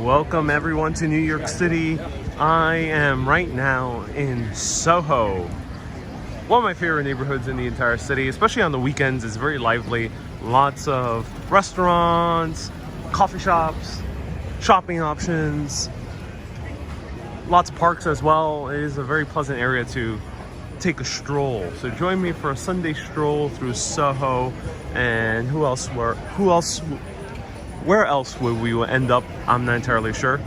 Welcome everyone to New York City. I am right now in Soho. One of my favorite neighborhoods in the entire city, especially on the weekends. It's very lively. Lots of restaurants, coffee shops, shopping options, lots of parks as well. It is a very pleasant area to take a stroll. So join me for a Sunday stroll through Soho. And where else would we end up? I'm not entirely sure.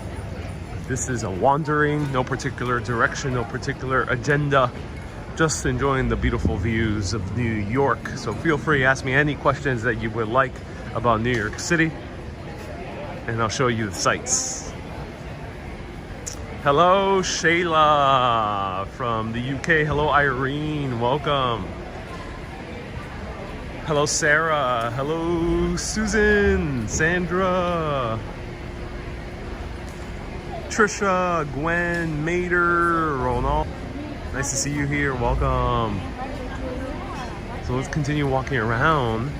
This is a wandering, no particular direction, no particular agenda. Just enjoying the beautiful views of New York. So feel free to ask me any questions that you would like about New York City, and I'll show you the sights. Hello, Shayla from the UK. Hello, Irene. Welcome. Hello, Sarah. Hello, Susan, Sandra, Trisha, Gwen, Mater, Ronald. Nice to see you here. Welcome. So let's continue walking around.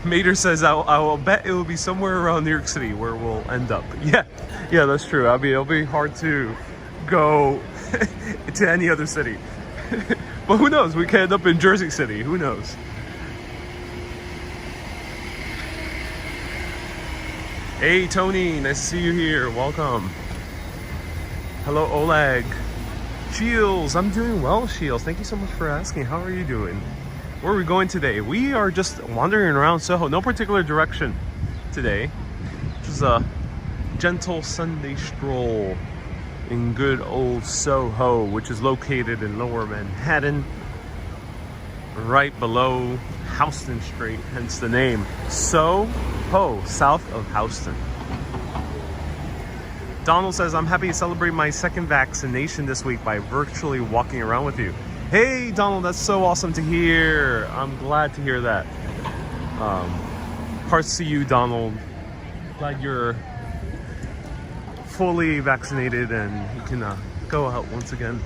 Mater says, I will bet it will be somewhere around New York City where we'll end up. Yeah, that's true. It'll be hard to go to any other city. But who knows? We could end up in Jersey City. Who knows? Hey, Tony. Nice to see you here. Welcome. Hello, Oleg. Shields. I'm doing well, Shields. Thank you so much for asking. How are you doing? Where are we going today? We are just wandering around Soho. No particular direction today. Just a gentle Sunday stroll in good old Soho, which is located in Lower Manhattan, right below Houston Street, hence the name. Soho, south of Houston. Donald says, I'm happy to celebrate my second vaccination this week by virtually walking around with you. Hey, Donald, that's so awesome to hear. I'm glad to hear that. Hearts to you, Donald. Glad you're fully vaccinated and you can go out once again.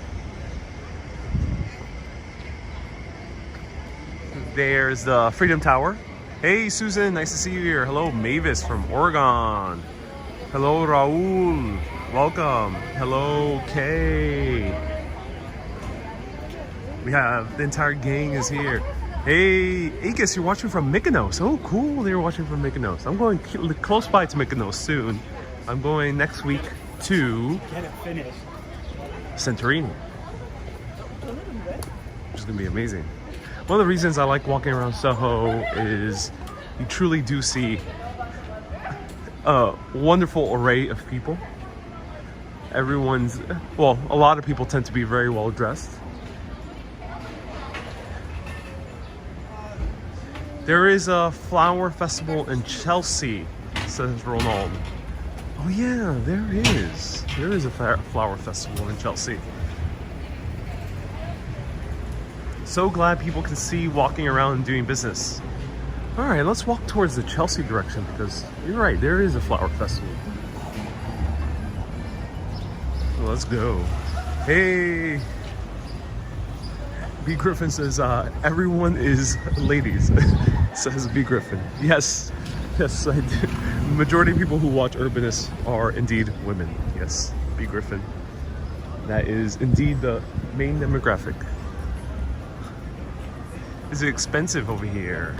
There's the Freedom Tower. Hey, Susan, nice to see you here. Hello, Mavis from Oregon. Hello, Raul. Welcome. Hello, Kay. We have the entire gang is here. Hey, Akis, you're watching from Mykonos. Oh, cool. They're watching from Mykonos. I'm going close by to Mykonos soon. I'm going next week to Santorini, which is going to be amazing. One of the reasons I like walking around Soho is you truly do see a wonderful array of people. A lot of people tend to be very well dressed. There is a flower festival in Chelsea, says Ronald. Oh yeah, there is. There is a flower festival in Chelsea. So glad people can see walking around and doing business. All right, let's walk towards the Chelsea direction because you're right, there is a flower festival. So let's go. Hey. B. Griffin says, everyone is ladies, says B. Griffin. Yes, I do. The majority of people who watch Urbanist are indeed women. Yes, B. Griffin. That is indeed the main demographic. Is it expensive over here?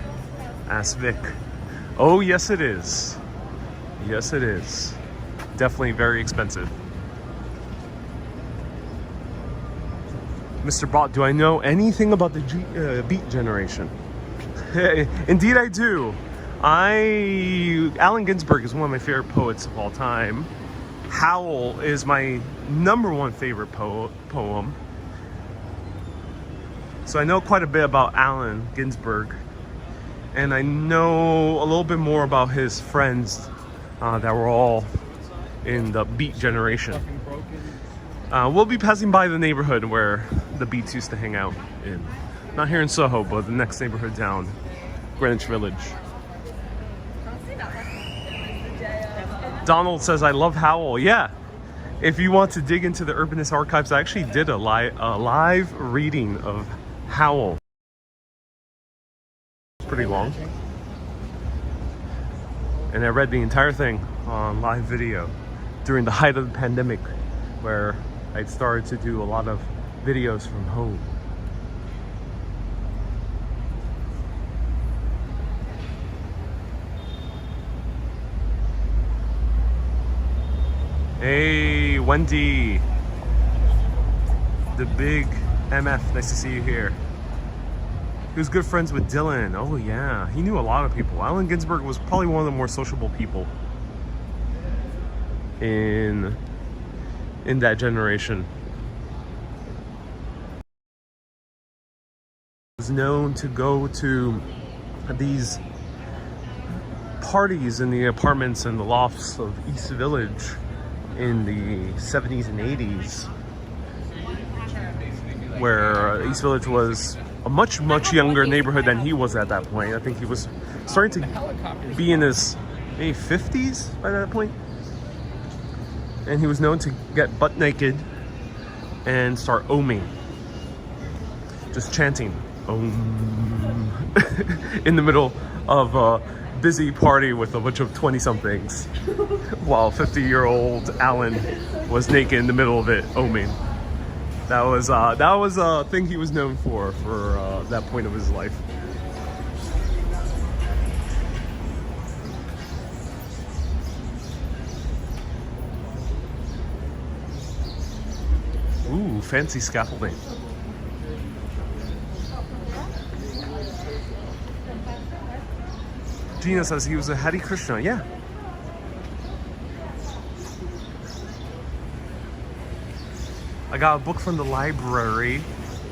Asked Vic. Oh, yes it is. Yes it is. Definitely very expensive. Mr. Bot, do I know anything about the Beat Generation? Indeed I do. Allen Ginsberg is one of my favorite poets of all time. Howl is my #1 favorite poem. So I know quite a bit about Allen Ginsberg. And I know a little bit more about his friends that were all in the Beat Generation. We'll be passing by the neighborhood where the Beats used to hang out in. Not here in Soho, but the next neighborhood down, Greenwich Village. Donald says, I love Howl. Yeah, if you want to dig into the Urbanist archives, I actually did a live reading of Howl. pretty long. And I read the entire thing on live video during the height of the pandemic, where I started to do a lot of videos from home. Hey, Wendy, the big MF, nice to see you here. He was good friends with Dylan. Oh yeah, he knew a lot of people. Allen Ginsberg was probably one of the more sociable people in that generation. He was known to go to these parties in the apartments and the lofts of East Village in the 70s and 80s, where East Village was a much younger neighborhood than he was at that point. I think he was starting to be in his maybe 50s by that point. And he was known to get butt naked and start oming. Just chanting Om in the middle of a busy party with a bunch of 20-somethings while 50-year-old Alan was naked in the middle of it oming. That was a thing he was known for that point of his life. Ooh, fancy scaffolding. Gina says he was a Hare Krishna. Yeah. I got a book from the library,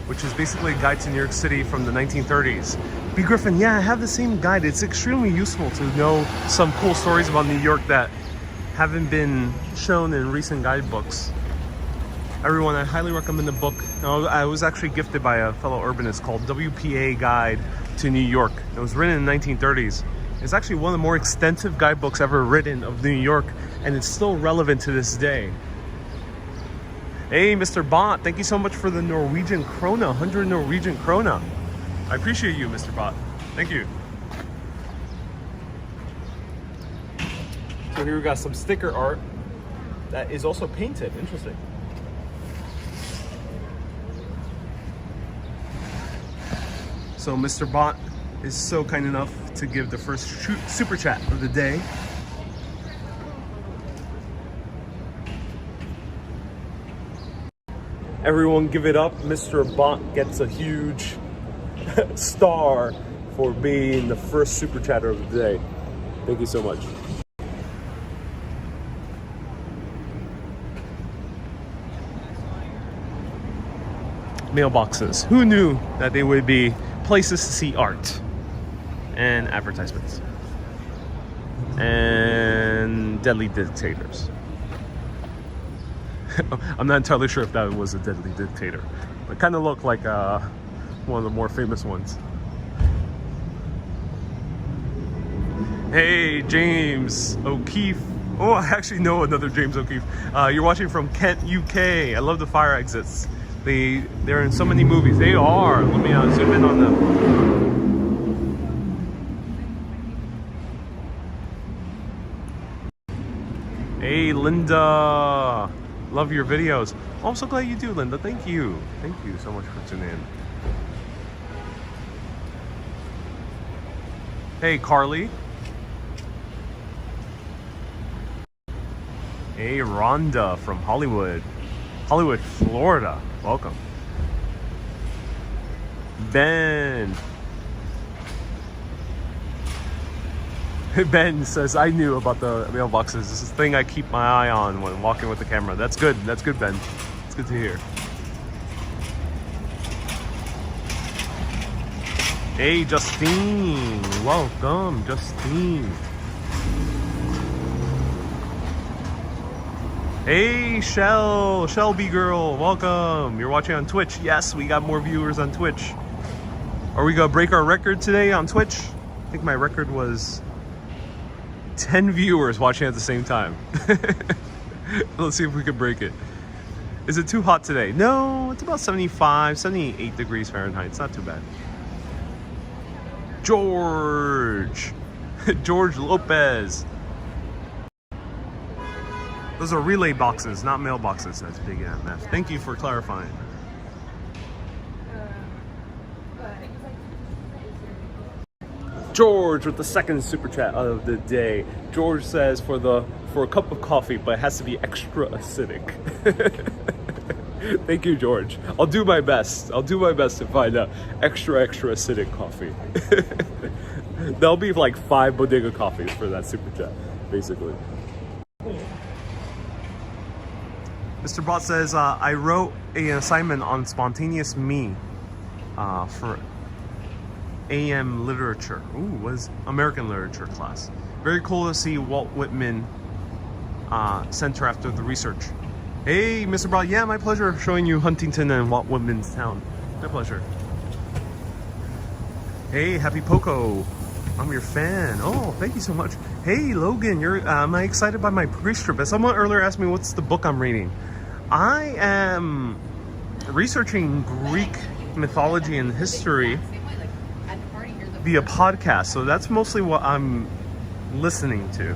which is basically a guide to New York City from the 1930s. B. Griffin, yeah, I have the same guide. It's extremely useful to know some cool stories about New York that haven't been shown in recent guidebooks. Everyone, I highly recommend the book. I was actually gifted by a fellow urbanist called WPA Guide to New York. It was written in the 1930s. It's actually one of the more extensive guidebooks ever written of New York, and it's still relevant to this day. Hey, Mr. Bot, thank you so much for the Norwegian krona, 100 Norwegian krona. I appreciate you, Mr. Bot. Thank you. So here we got some sticker art that is also painted. Interesting. So Mr. Bot is so kind enough to give the first super chat of the day. Everyone give it up. Mr. Bot gets a huge star for being the first super chatter of the day. Thank you so much. Mailboxes. Who knew that they would be places to see art and advertisements and deadly dictators? I'm not entirely sure if that was a deadly dictator, but kind of looked like one of the more famous ones. Hey, James O'Keefe. Oh, I actually know another James O'Keefe. You're watching from Kent, UK. I love the fire exits. They're in so many movies. They are. Let me zoom in on them. Hey, Linda. Love your videos. Oh, I'm so glad you do, Linda. Thank you. Thank you so much for tuning in. Hey, Carly. Hey, Rhonda from Hollywood, Florida. Welcome. Ben. Ben says, I knew about the mailboxes. This is a thing I keep my eye on when walking with the camera. That's good. That's good, Ben. It's good to hear. Hey, Justine. Welcome, Justine. Hey, Shelby girl. Welcome. You're watching on Twitch. Yes, we got more viewers on Twitch. Are we gonna break our record today on Twitch? I think my record was 10 viewers watching at the same time. Let's see if we can break it. Is it too hot today? No, it's about 75, 78 degrees Fahrenheit. It's not too bad. George. George Lopez. Those are relay boxes, not mailboxes. That's big MF. Thank you for clarifying. George with the second super chat of the day. George says for a cup of coffee, but it has to be extra acidic. Thank you, George. I'll do my best. I'll do my best to find a extra acidic coffee. There'll be like 5 bodega coffees for that super chat, basically. Mr. Bot says, I wrote an assignment on spontaneous me for AM literature. Ooh, was American literature class. Very cool to see Walt Whitman center after the research. Hey, Mr. Bot, yeah, my pleasure showing you Huntington and Walt Whitman's town. My pleasure. Hey, Happy Poco. I'm your fan. Oh, thank you so much. Hey, Logan, am I excited by my Greece trip? Someone earlier asked me what's the book I'm reading. I am researching Greek mythology and history via podcast, so that's mostly what I'm listening to.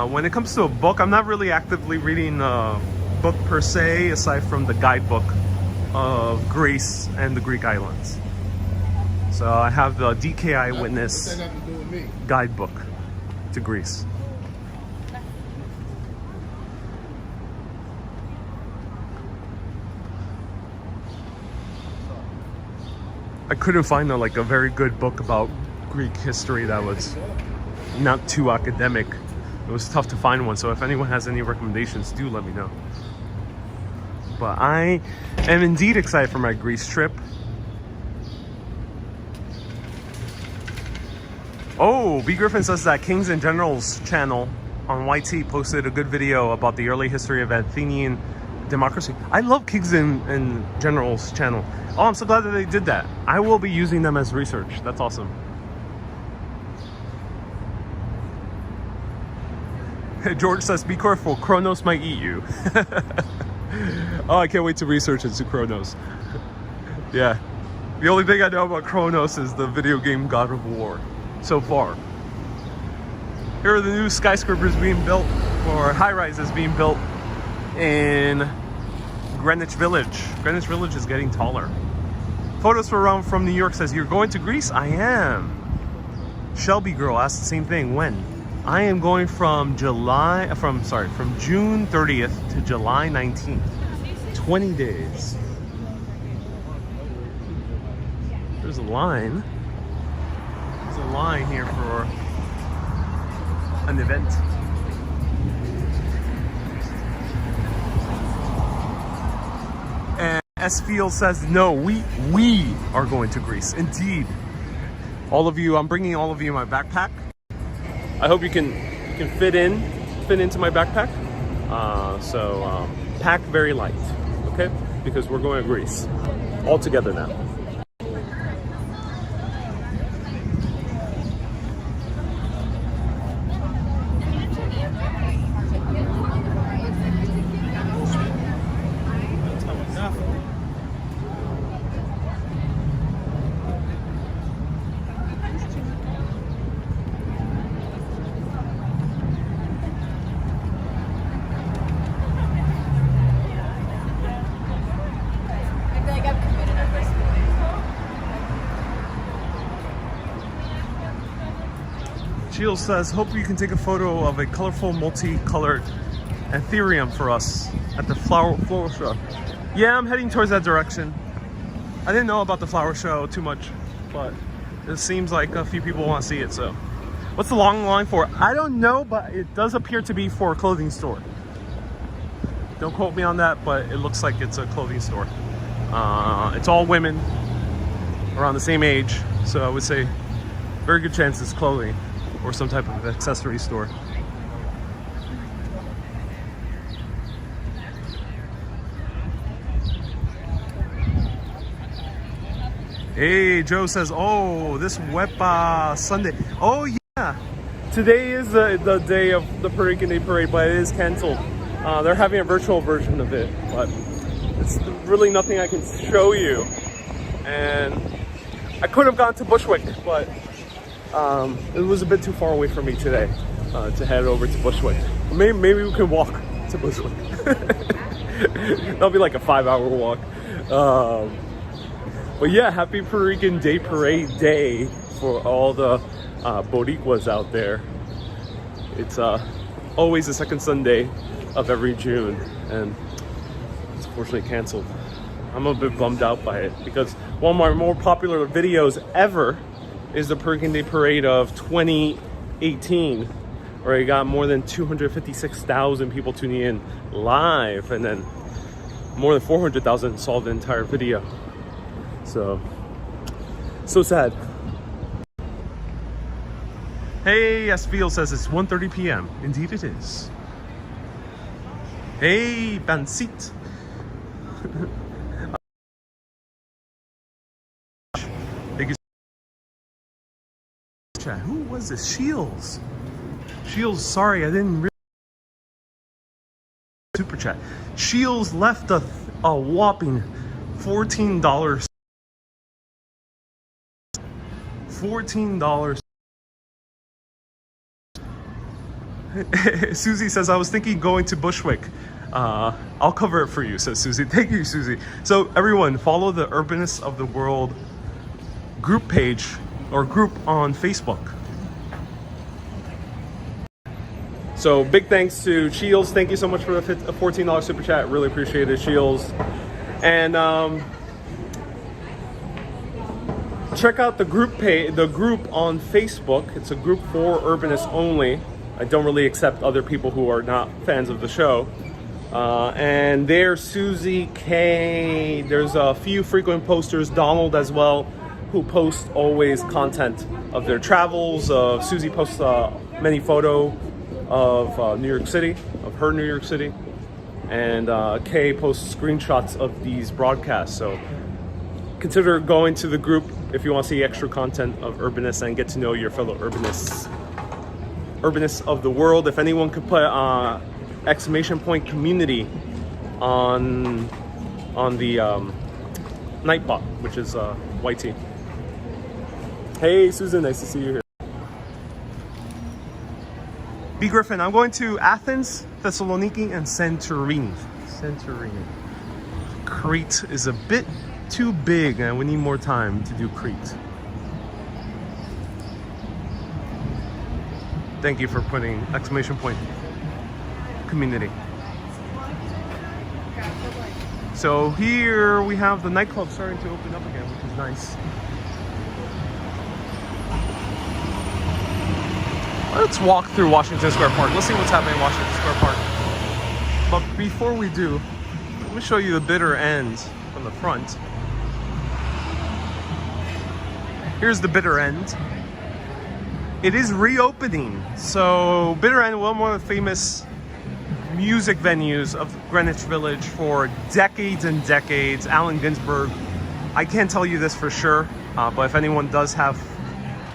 When it comes to a book, I'm not really actively reading a book per se, aside from the guidebook of Greece and the Greek islands. So I have the DK Eyewitness guidebook to Greece. I couldn't find a very good book about Greek history that was not too academic. It was tough to find one, so if anyone has any recommendations, do let me know. But I am indeed excited for my Greece trip. Oh, B. Griffin says that Kings and Generals channel on YT posted a good video about the early history of Athenian democracy. I love Kings and Generals channel. Oh, I'm so glad that they did that. I will be using them as research. That's awesome. George says, be careful, Kronos might eat you. Oh, I can't wait to research into Kronos. Yeah. The only thing I know about Kronos is the video game God of War. So far. Here are the new skyscrapers being built, or high-rises being built in Greenwich Village. Greenwich Village is getting taller. Photos from New York says, you're going to Greece? I am. Shelby Girl asked the same thing. When? I am going from June 30th to July 19th. 20 days. There's a line. There's a line here for an event. And S Field says, no, we are going to Greece. Indeed. All of you, I'm bringing all of you my backpack. I hope you can fit into my backpack. So pack very light, okay? Because we're going to Greece all together now. Jill says, hope you can take a photo of a colorful, multicolored Ethereum for us at the flower show. Yeah, I'm heading towards that direction. I didn't know about the flower show too much, but it seems like a few people want to see it, so. What's the long line for? I don't know, but it does appear to be for a clothing store. Don't quote me on that, but it looks like it's a clothing store. It's all women around the same age, so I would say very good chance it's clothing or some type of accessory store. Hey, Joe says, oh, this Wepa Sunday. Oh yeah, today is the day of the Parade Day Parade, but it is canceled. They're having a virtual version of it, but it's really nothing I can show you. And I could have gone to Bushwick, but it was a bit too far away for me today to head over to Bushwick. Maybe we can walk to Bushwick. That'll be like a 5-hour walk. But yeah, happy Puerto Rican Day Parade Day for all the Boricuas out there. It's always the second Sunday of every June, and it's unfortunately canceled. I'm a bit bummed out by it because one of my more popular videos ever is the Puerto Rican Day Parade of 2018, where it got more than 256,000 people tuning in live, and then more than 400,000 saw the entire video. So sad. Hey, Esfiel says it's 1:30 p.m. Indeed it is. Hey, Bansit. Who was this? Shields. Shields, sorry, I didn't really super chat. Shields left a whopping $14. $14. Susie says, I was thinking going to Bushwick. I'll cover it for you, says Susie. Thank you, Susie. So everyone, follow the Urbanists of the World group page or group on Facebook. So big thanks to Shields. Thank you so much for the $14 super chat. Really appreciate it, Shields. And check out the group page, the group on Facebook. It's a group for Urbanists only. I don't really accept other people who are not fans of the show. And there's Susie K. There's a few frequent posters, Donald as well, who post always content of their travels. Susie posts many photos of New York City, of her New York City. And Kay posts screenshots of these broadcasts. So consider going to the group if you want to see extra content of Urbanists and get to know your fellow Urbanists of the world. If anyone could put exclamation point community on the Nightbot, which is YT. Hey Susan, nice to see you here. B. Griffin, I'm going to Athens, Thessaloniki, and Santorini. Crete is a bit too big and we need more time to do Crete. Thank you for putting exclamation point community. So here we have the nightclub starting to open up again, which is nice. Let's walk through Washington Square Park. Let's see what's happening in Washington Square Park. But before we do, let me show you the bitter end from the front. Here's the bitter end. It is reopening. So Bitter End, one of the famous music venues of Greenwich Village for decades and decades. Allen Ginsberg. I can't tell you this for sure, but if anyone does have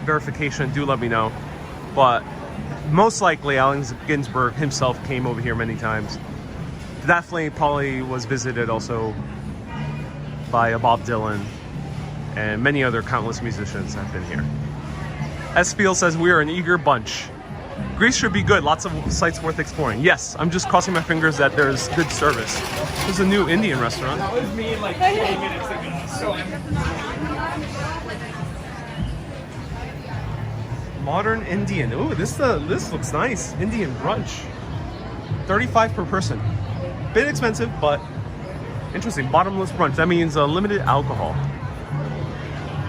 verification, do let me know. But most likely Allen Ginsberg himself came over here many times. Definitely probably was visited also by Bob Dylan and many other countless musicians have been here. Espiel says we are an eager bunch. Greece should be good, lots of sites worth exploring. Yes, I'm just crossing my fingers that there's good service. There's a new Indian restaurant. That was me like 20 minutes ago. So Modern Indian. Ooh, this looks nice. Indian brunch. $35 per person. Bit expensive, but interesting. Bottomless brunch. That means limited alcohol.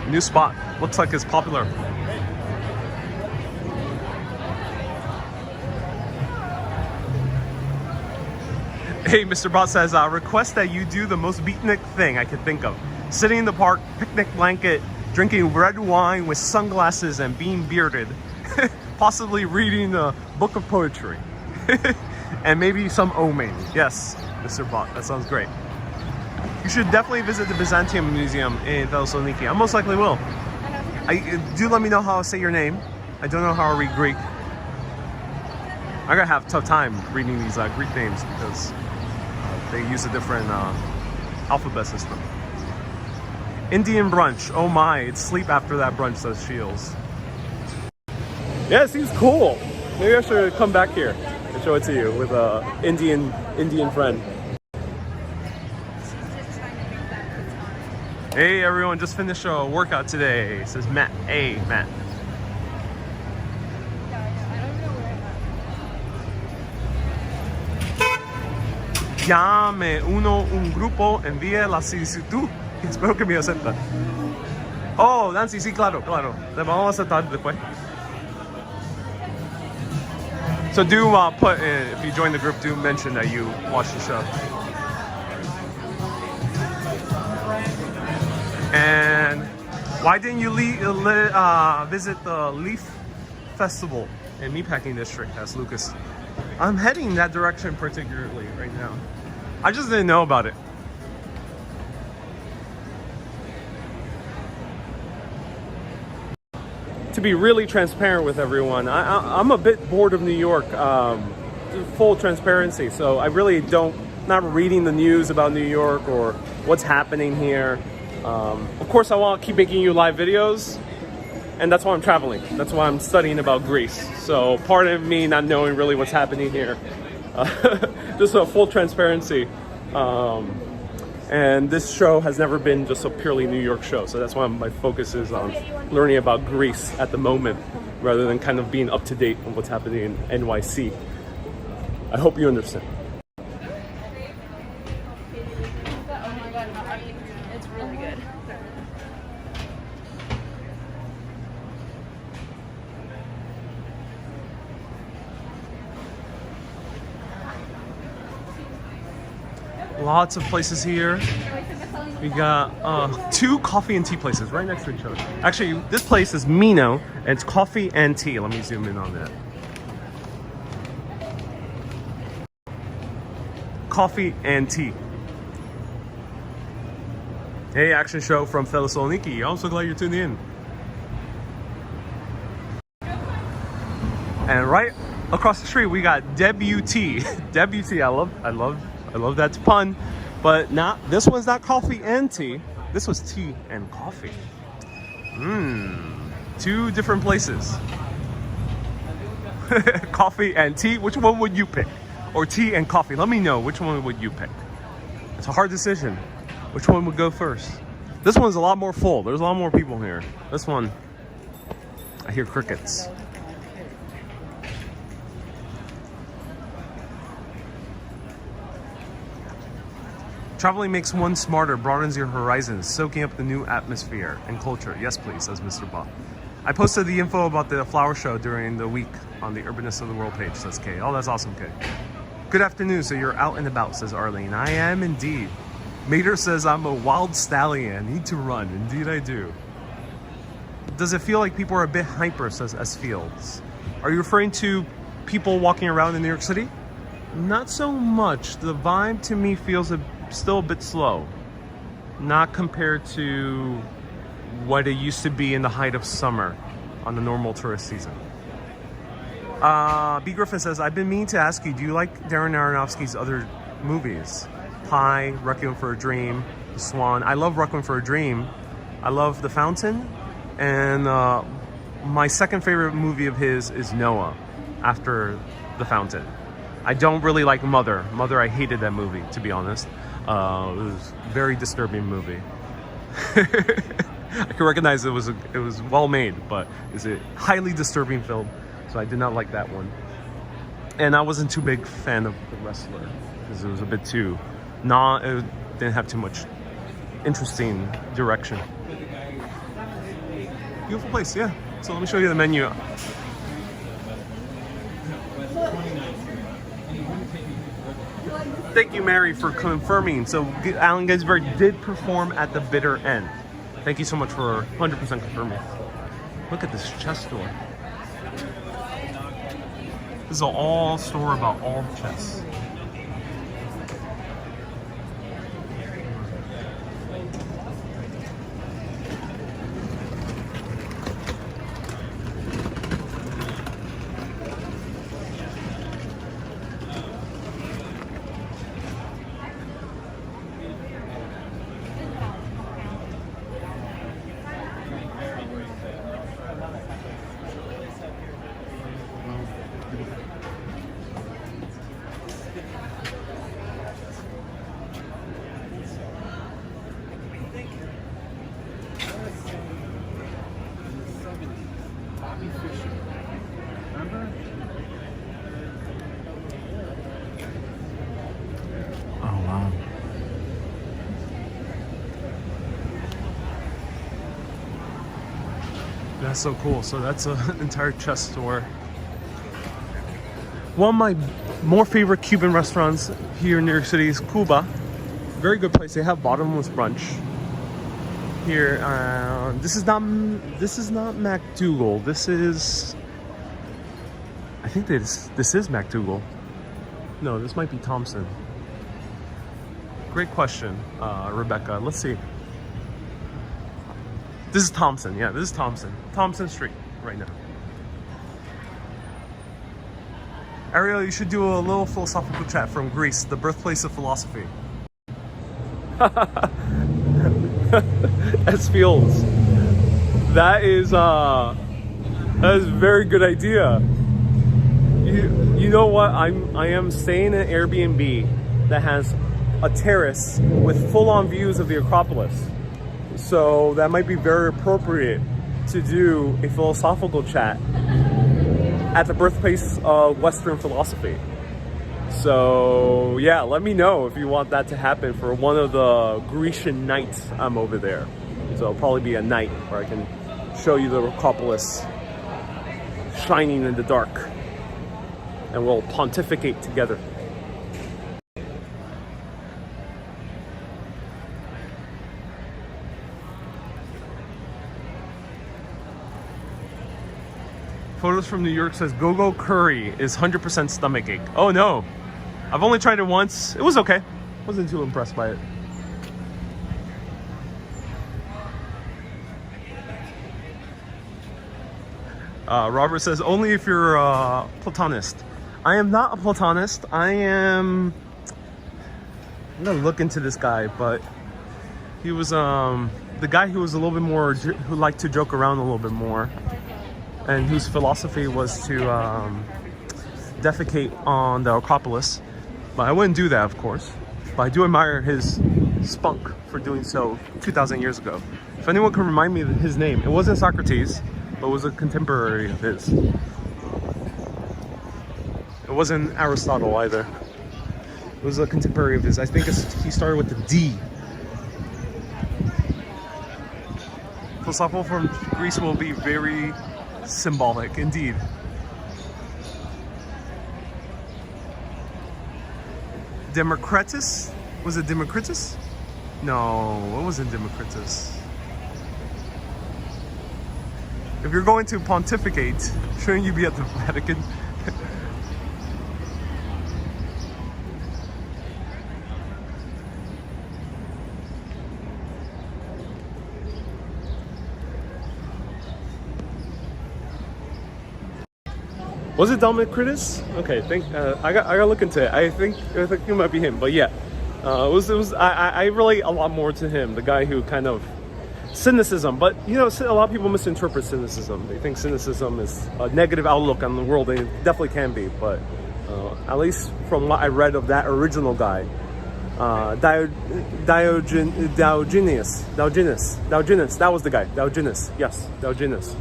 New spot. Looks like it's popular. Hey, Mr. Bot says, request that you do the most beatnik thing I could think of. Sitting in the park, picnic blanket, drinking red wine with sunglasses and being bearded. Possibly reading a book of poetry. And maybe some oming. Yes, Mr. Bot, that sounds great. You should definitely visit the Byzantium Museum in Thessaloniki. I most likely will. Do let me know how to say your name. I don't know how to read Greek. I'm gonna have a tough time reading these Greek names because they use a different alphabet system. Indian brunch. Oh my, it's sleep after that brunch, says Shields. Yeah, it seems cool. Maybe I should come back here and show it to you with a Indian friend. Hey everyone, just finished a workout today. It says Matt. Hey Matt. Llame un grupo, envíe la solicitud. Espero que me acepten. Oh, Nancy, sí, claro. Te vamos a aceptar después. So do put in, if you join the group, do mention that you watch the show. And why didn't you visit the Leaf Festival in Meatpacking District? Asked Lucas. I'm heading that direction particularly right now. I just didn't know about it. To be really transparent with everyone, I'm a bit bored of New York, full transparency. So I really not reading the news about New York or what's happening here. Of course, I want to keep making you live videos, and that's why I'm traveling. That's why I'm studying about Greece. So part of me not knowing really what's happening here, just a full transparency. And this show has never been just a purely New York show. So that's why my focus is on learning about Greece at the moment, rather than kind of being up to date on what's happening in NYC. I hope you understand. It's really good. Lots of places here. We got 2 coffee and tea places right next to each other. Actually, this place is Mino, and it's coffee and tea. Let me zoom in on that. Coffee and tea. Hey, action show from Thessaloniki. I'm so glad you're tuned in. And right across the street, we got Debut-Tea. Debut-Tea. I love that pun, but this one's not coffee and tea. This was tea and coffee. 2 different places. Coffee and tea. Which one would you pick? Or tea and coffee? Let me know. Which one would you pick? It's a hard decision. Which one would go first? This one's a lot more full. There's a lot more people here. This one, I hear crickets. Traveling makes one smarter, broadens your horizons, soaking up the new atmosphere and culture. Yes, please, says Mr. Ba. I posted the info about the flower show during the week on the Urbanness of the World page, says Kay. Oh, that's awesome, Kay. Good afternoon, so you're out and about, says Arlene. I am indeed. Mater says I'm a wild stallion, need to run. Indeed I do. Does it feel like people are a bit hyper, says S. Fields. Are you referring to people walking around in New York City? Not so much. The vibe to me feels still a bit slow. Not compared to what it used to be in the height of summer on the normal tourist season. B. Griffin says, I've been meaning to ask you, do you like Darren Aronofsky's other movies? Pi, Requiem for a Dream, The Swan. I love Requiem for a Dream. I love The Fountain. And my second favorite movie of his is Noah, after The Fountain. I don't really like Mother. Mother, I hated that movie, to be honest. It was a very disturbing movie. I can recognize it was well made, but it's a highly disturbing film, so I did not like that one. And I wasn't too big fan of The Wrestler because it was a bit too it didn't have too much interesting direction. Beautiful place, yeah. So let me show you the menu. Thank you, Mary, for confirming. So Allen Ginsberg did perform at the bitter end. Thank you so much for 100% confirming. Look at this chess store. This is an all store about all chess. Bobby Fischer. Remember? Oh, wow. That's so cool. So that's an entire chess store. One of my more favorite Cuban restaurants here in New York City is Cuba. Very good place. They have bottomless brunch here. This is not MacDougal. This is, I think this is MacDougal. No, this might be Thompson. Great question, Rebecca. Let's see. This is Thompson. Yeah, this is Thompson. Thompson Street right now. Ariel, you should do a little philosophical chat from Greece, the birthplace of philosophy. S Fields. That is a very good idea. You know what? I am staying in an Airbnb that has a terrace with full-on views of the Acropolis. So that might be very appropriate to do a philosophical chat at the birthplace of Western philosophy. So yeah, let me know if you want that to happen for one of the Grecian nights I'm over there. So it'll probably be a night where I can show you the Acropolis shining in the dark, and we'll pontificate together. Photos from New York says Go-Go Curry is 100% stomachache. Oh no, I've only tried it once. It was okay. Wasn't too impressed by it. Robert says only if you're a Platonist. I am not a Platonist. I'm gonna look into this guy, but he was the guy who was a little bit more, who liked to joke around a little bit more, and whose philosophy was to defecate on the Acropolis. But I wouldn't do that, of course. But I do admire his spunk for doing so 2,000 years ago. If anyone can remind me of his name, it wasn't Socrates, but it was a contemporary of his. It wasn't Aristotle either. It was a contemporary of his. I think he started with the D. Philosophical from Greece will be very symbolic indeed. Democritus? Was it Democritus? No, it wasn't Democritus. If you're going to pontificate, shouldn't you be at the Vatican? Was it Democritus? Okay, I gotta look into it. I think it might be him, but yeah, I relate a lot more to him, the guy who kind of cynicism. But you know, a lot of people misinterpret cynicism. They think cynicism is a negative outlook on the world, and it definitely can be. But at least from what I read of that original guy, Diogenes. That was the guy. Diogenes. Yes, Diogenes.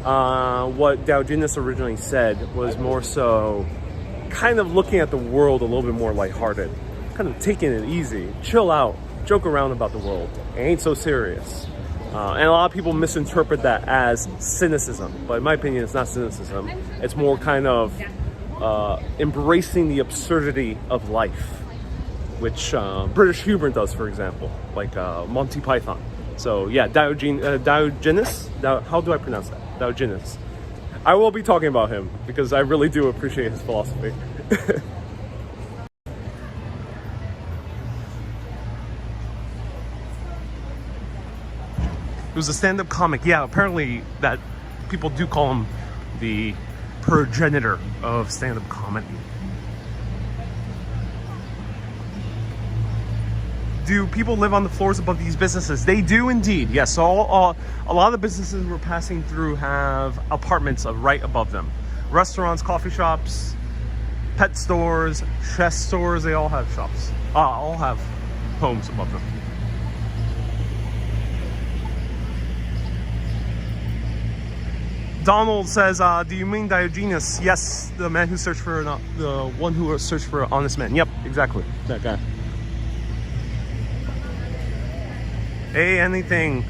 What Diogenes originally said was more so kind of looking at the world a little bit more lighthearted, kind of taking it easy, chill out, joke around about the world. It ain't so serious. And a lot of people misinterpret that as cynicism, but in my opinion, it's not cynicism. It's more kind of embracing the absurdity of life, which British humor does, for example, like Monty Python. So yeah, Diogenes. How do I pronounce that? Diogenes. I will be talking about him because I really do appreciate his philosophy. He was a stand-up comic. Yeah, apparently that people do call him the progenitor of stand-up comedy. Do people live on the floors above these businesses? They do indeed, yes. So a lot of the businesses we're passing through have apartments right above them. Restaurants, coffee shops, pet stores, chess stores, they all have shops. All have homes above them. Donald says, do you mean Diogenes? Yes, the man who searched for the one who searched for an honest man. Yep, exactly, that guy. Hey, anything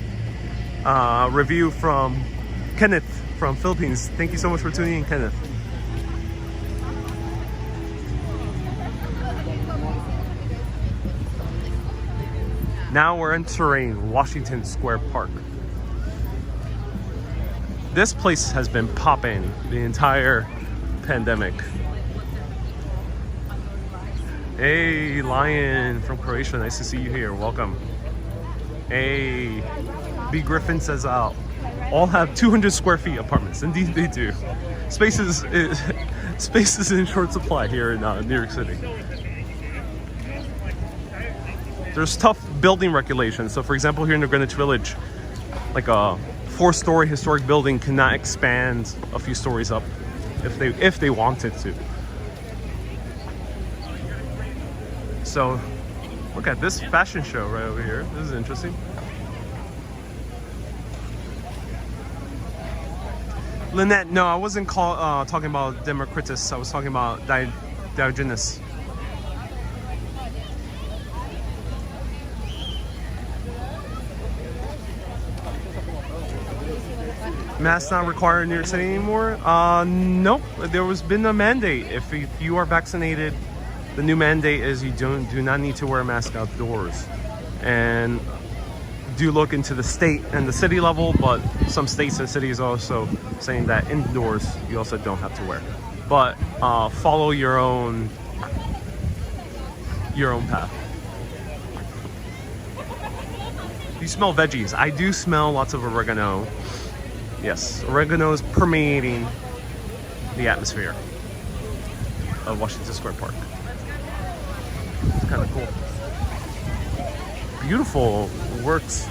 review from Kenneth from Philippines. Thank you so much for tuning in, Kenneth. Now we're entering Washington Square Park. This place has been popping the entire pandemic. Hey, Lion from Croatia, nice to see you here. Welcome. Hey, B. Griffin says, all have 200 square feet apartments. Indeed, they do. Space is in short supply here in New York City. There's tough building regulations. So, for example, here in the Greenwich Village, like a 4-story historic building cannot expand a few stories up if they wanted to. So look at this fashion show right over here. This is interesting. Lynette, no, I wasn't talking about Democritus. I was talking about Diogenes. Masks not required in New York City anymore? Nope. There was been a mandate. If you are vaccinated, the new mandate is you do not need to wear a mask outdoors. And do look into the state and the city level, but some states and cities are also saying that indoors you also don't have to wear. But follow your own path. You smell veggies. I do smell lots of oregano. Yes, oregano is permeating the atmosphere of Washington Square Park. It's kind of cool. Beautiful works.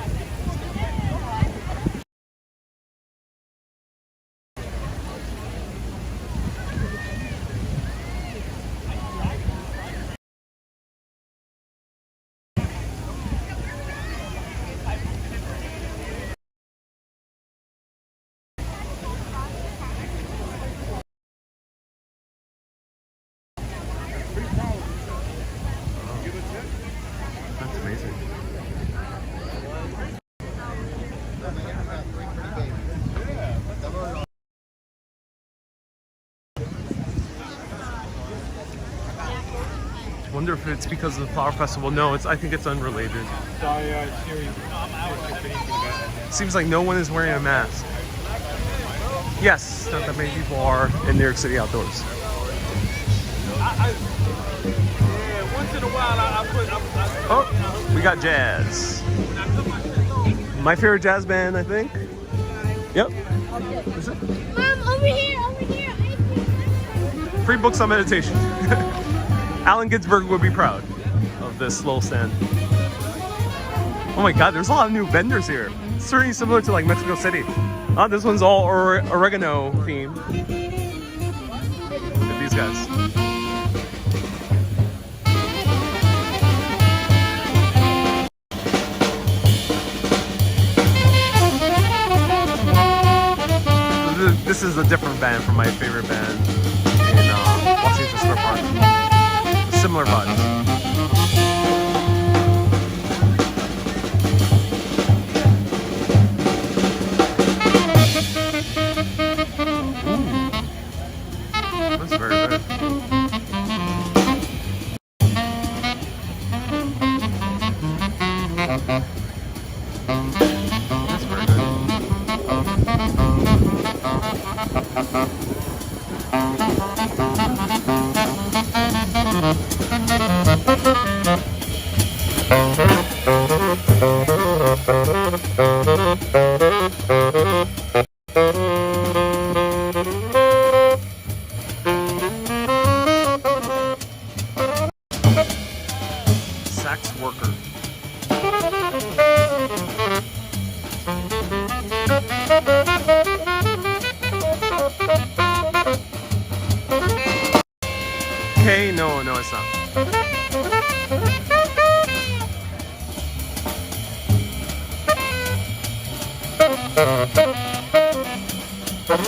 That's amazing. Wonder if it's because of the Flower Festival. No, I think it's unrelated. Seems like no one is wearing a mask. Yes, not that many people are in New York City outdoors. Oh, we got jazz. My favorite jazz band, I think. Yep. Is it? Mom, over here. Free books on meditation. Allen Ginsberg would be proud of this little stand. Oh my God, there's a lot of new vendors here. It's certainly similar to like Mexico City. This one's all oregano themed. Look at these guys. This is a different band from my favorite band in Washington Square Park. Similar vibes. That's very good. That's very good. Sax worker. Okay, no, it's not. Thank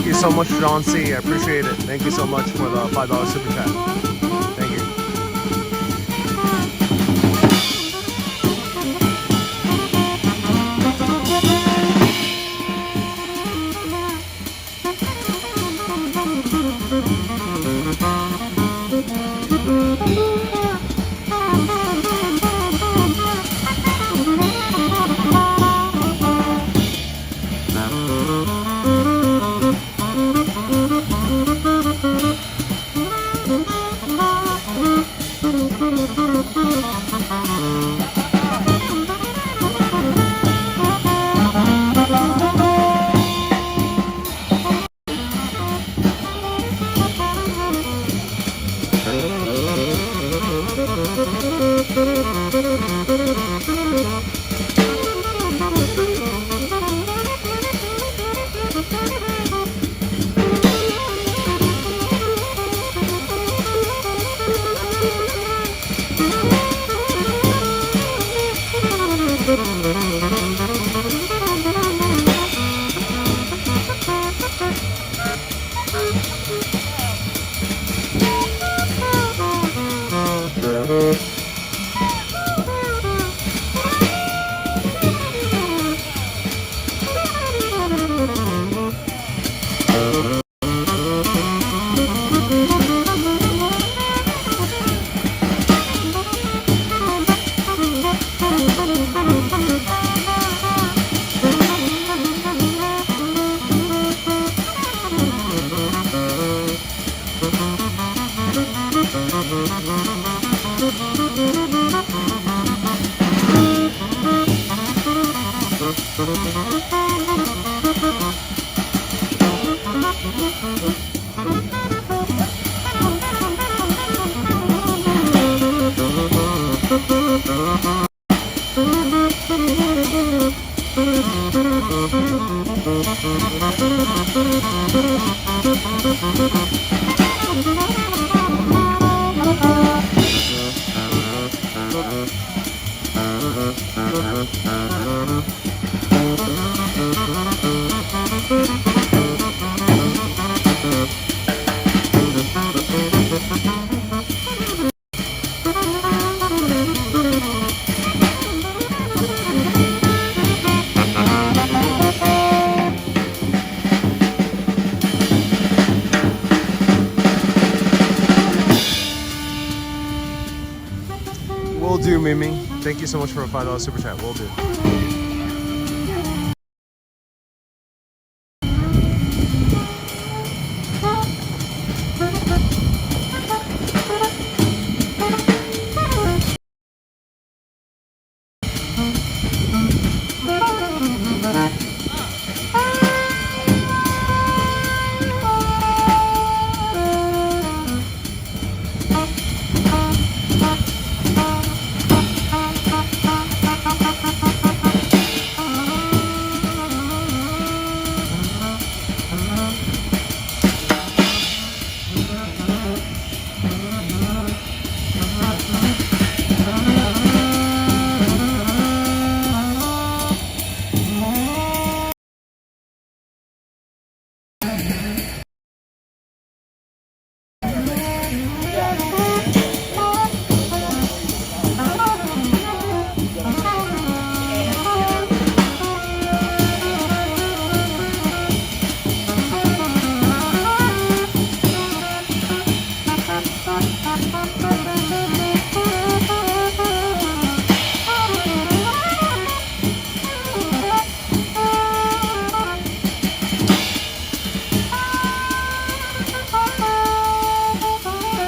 you so much, John C. I appreciate it. Thank you so much for the $5 super chat. Thank you. Will do, Mimi. Thank you so much for a $5 super chat. Will do.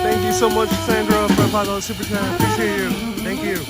Thank you so much, Sandra, for a $5 super chat. Appreciate you. Thank you.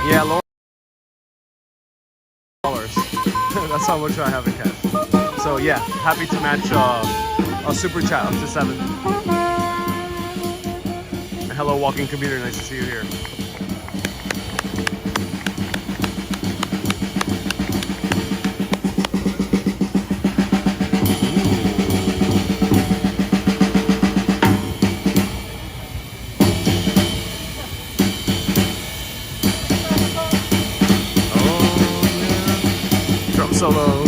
Yeah, Lord. $. That's how much I have in cash. So yeah, happy to match a super chat up to 7. Hello, walking computer. Nice to see you here. Oh, yeah. Drum solo.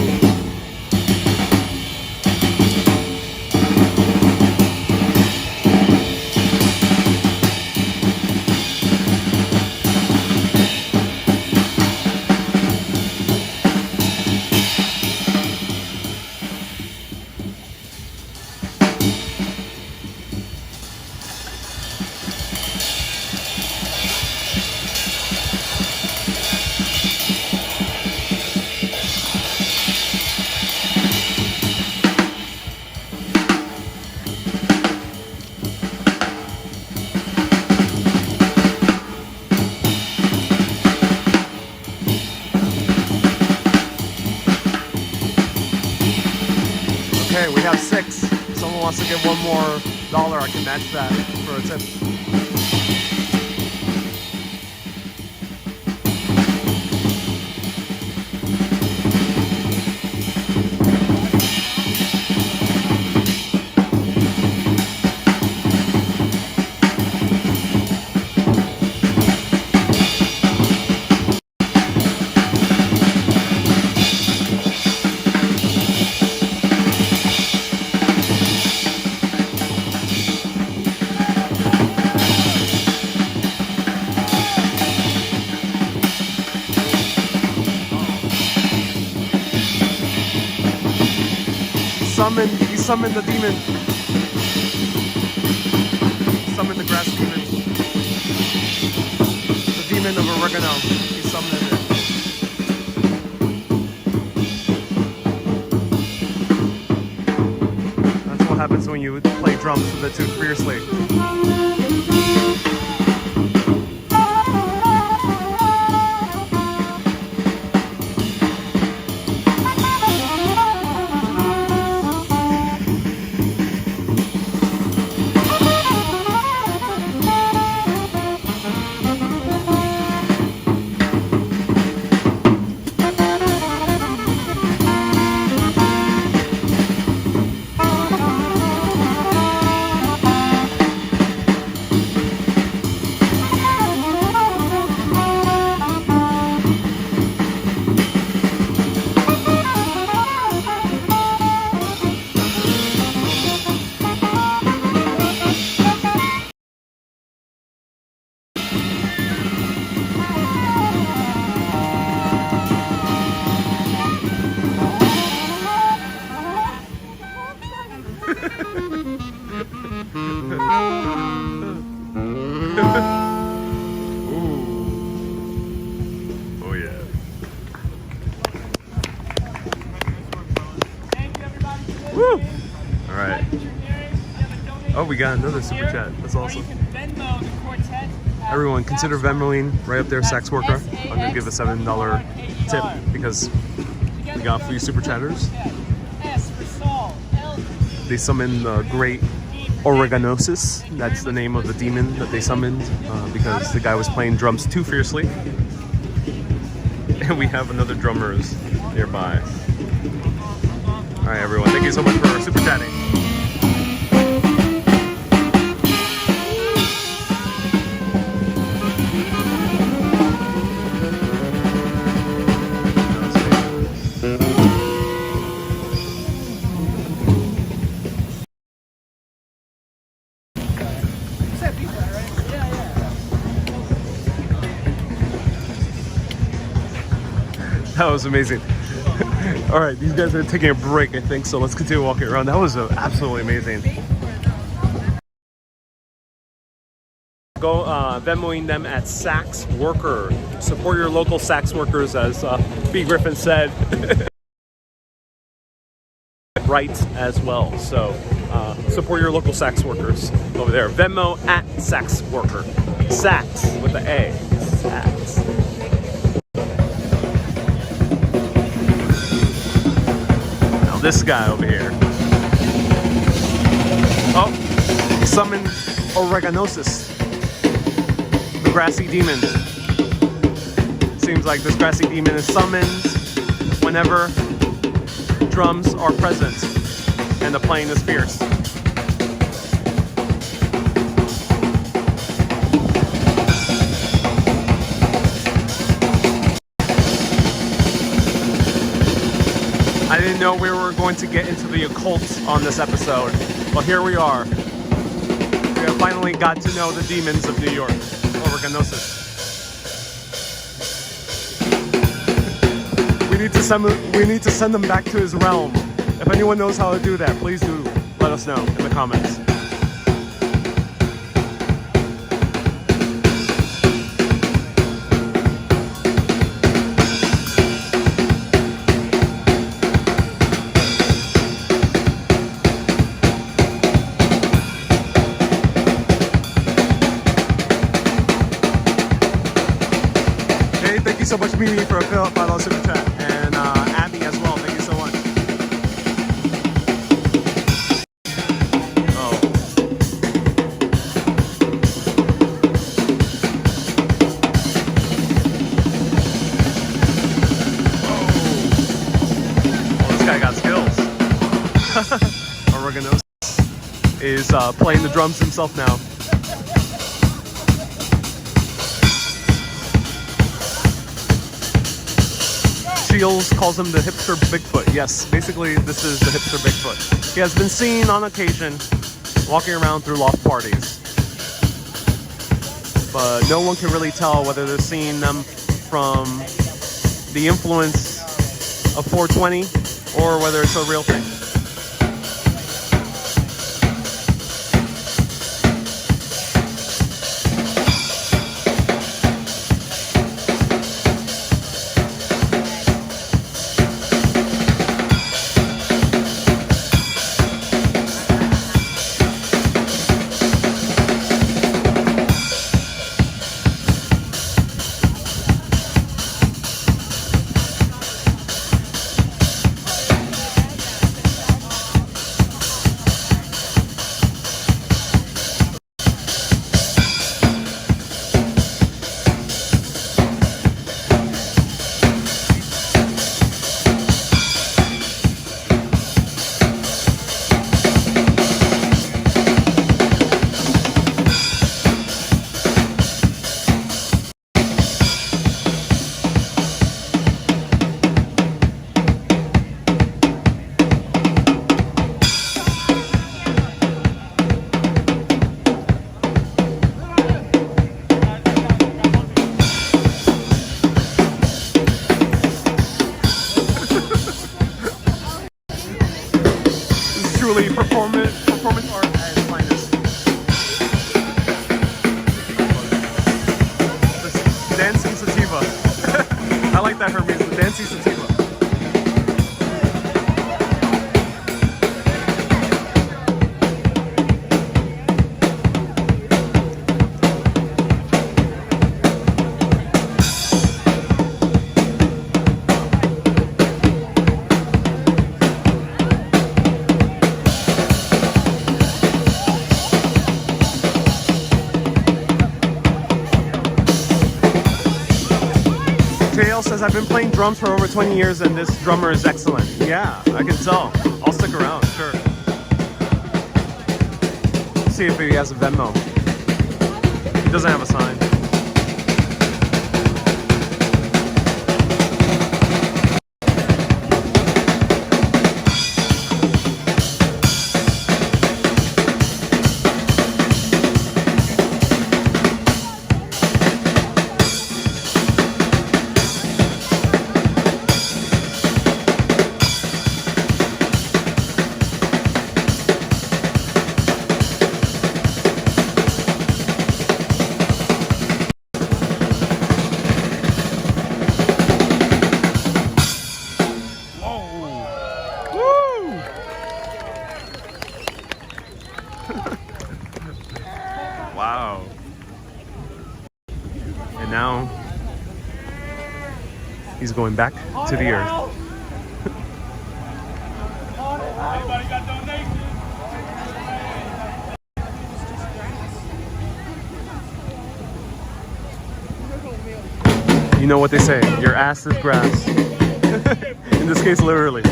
Okay, we have 6. If someone wants to get $1 more, I can match that for a tip. He summoned the demon. He summoned the grass demon. The demon of oregano. He summoned it. That's what happens when you play drums a bit too fiercely. Ooh. Oh yeah. Woo! All right. Oh, we got another super chat. That's awesome. Everyone, consider Venmoing right up there, Sax Worker. I'm gonna give a $7 tip because we got a few super chatters. They summoned the great Oreganosis. That's the name of the demon that they summoned because the guy was playing drums too fiercely. And we have another drummers nearby. All right, everyone. Thank you so much for super chatting. That was amazing. All right, these guys are taking a break, I think, so let's continue walking around. That was absolutely amazing. Go Venmoing them at Sax Worker. Support your local Sax workers, as B. Griffin said. Right as well. So support your local Sax workers over there. Venmo at Sax Worker. Sax with the A. Sax. Now this guy over here. Oh, summon Oreganosis. grassy demon. Seems like this grassy demon is summoned whenever drums are present and the playing is fierce. I didn't know we were going to get into the occult on this episode, but here we are. We have finally got to know the demons of New York, Organosis. We need to send them back to his realm. If anyone knows how to do that, please do let us know in the comments. Hey, thank you so much, Mimi, for a $5 super chat. And Abby as well, thank you so much. Oh. Oh, this guy got skills. Oregano is playing the drums himself now. Shields calls him the hipster Bigfoot. Yes, basically this is the hipster Bigfoot. He has been seen on occasion walking around through loft parties, but no one can really tell whether they're seeing them from the influence of 420 or whether it's a real thing. Truly performance art at its finest. This dancing sativa. I like that, Hermes, the dancing sativa. JL says, I've been playing drums for over 20 years and this drummer is excellent. Yeah, I can tell. I'll stick around, sure. See if he has a Venmo. He doesn't have a sign. Wow. And now he's going back to the earth. Anybody got donations? You know what they say, your ass is grass. In this case, literally.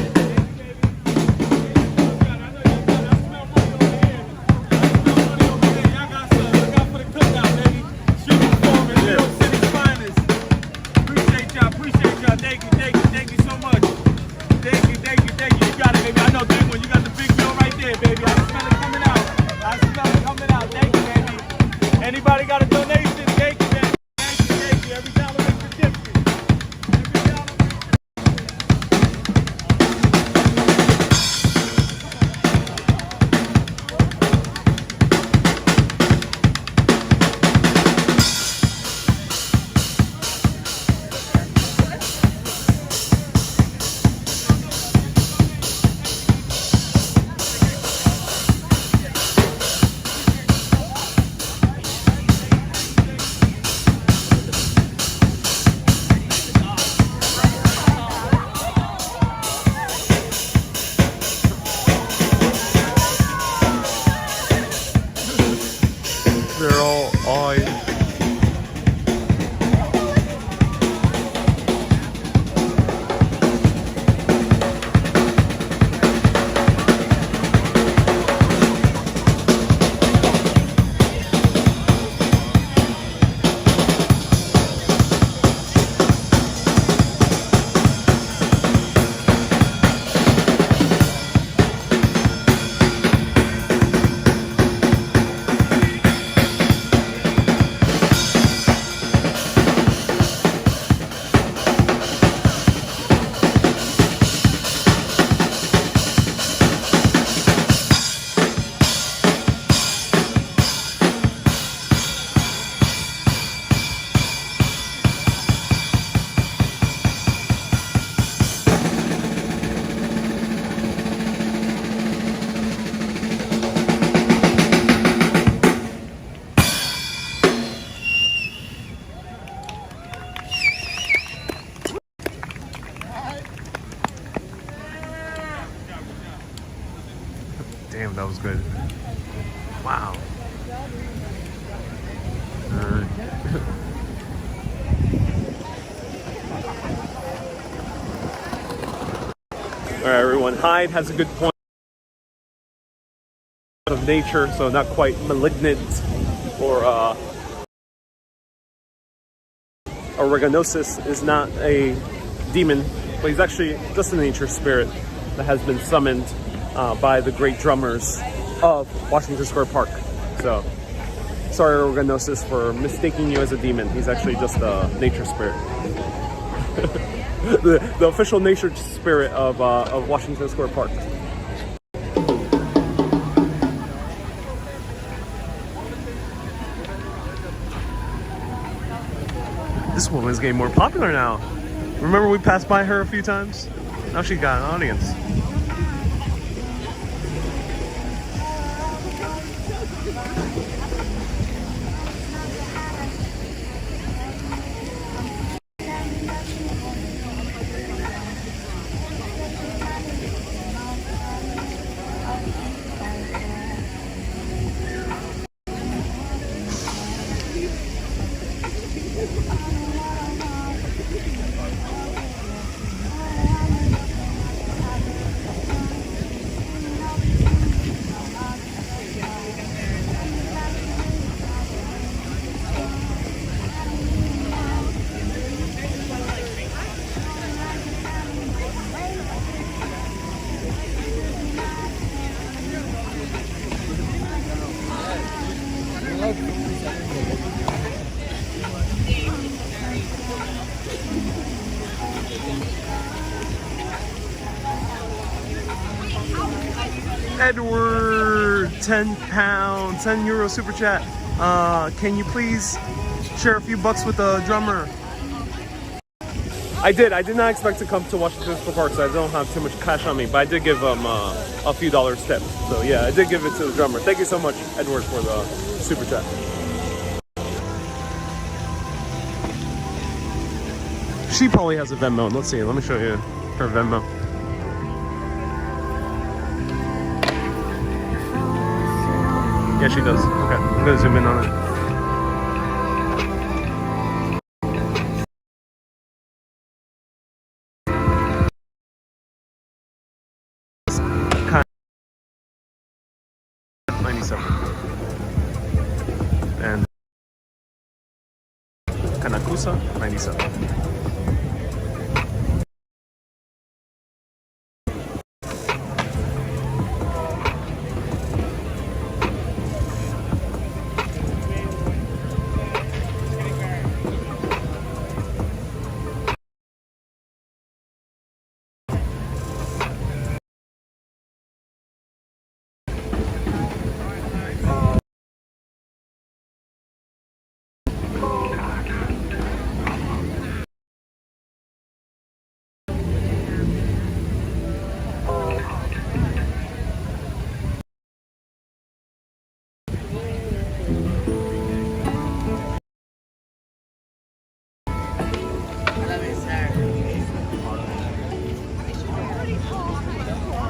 Anybody got a donation? Thank you, baby. Thank you. Every dollar makes a difference. Every dollar. They're all awed. Damn, that was good. Wow. All right, everyone. Hyde has a good point of nature, so not quite malignant or Oreganosis is not a demon, but he's actually just a nature spirit that has been summoned by the great drummers of Washington Square Park. So, sorry, Oreganosis, for mistaking you as a demon. He's actually just a nature spirit. the official nature spirit of Washington Square Park. This woman's getting more popular now. Remember we passed by her a few times? Now she got an audience. Edward, £10, 10 euro super chat. Can you please share a few bucks with the drummer? I did not expect to come to Washington Square Park, so I don't have too much cash on me, but I did give him a few dollars tip. So yeah, I did give it to the drummer. Thank you so much, Edward, for the super chat. She probably has a Venmo. Let's see, let me show you her Venmo. Yeah, she does. Okay, I'm gonna zoom in on it. Hayabusa 97.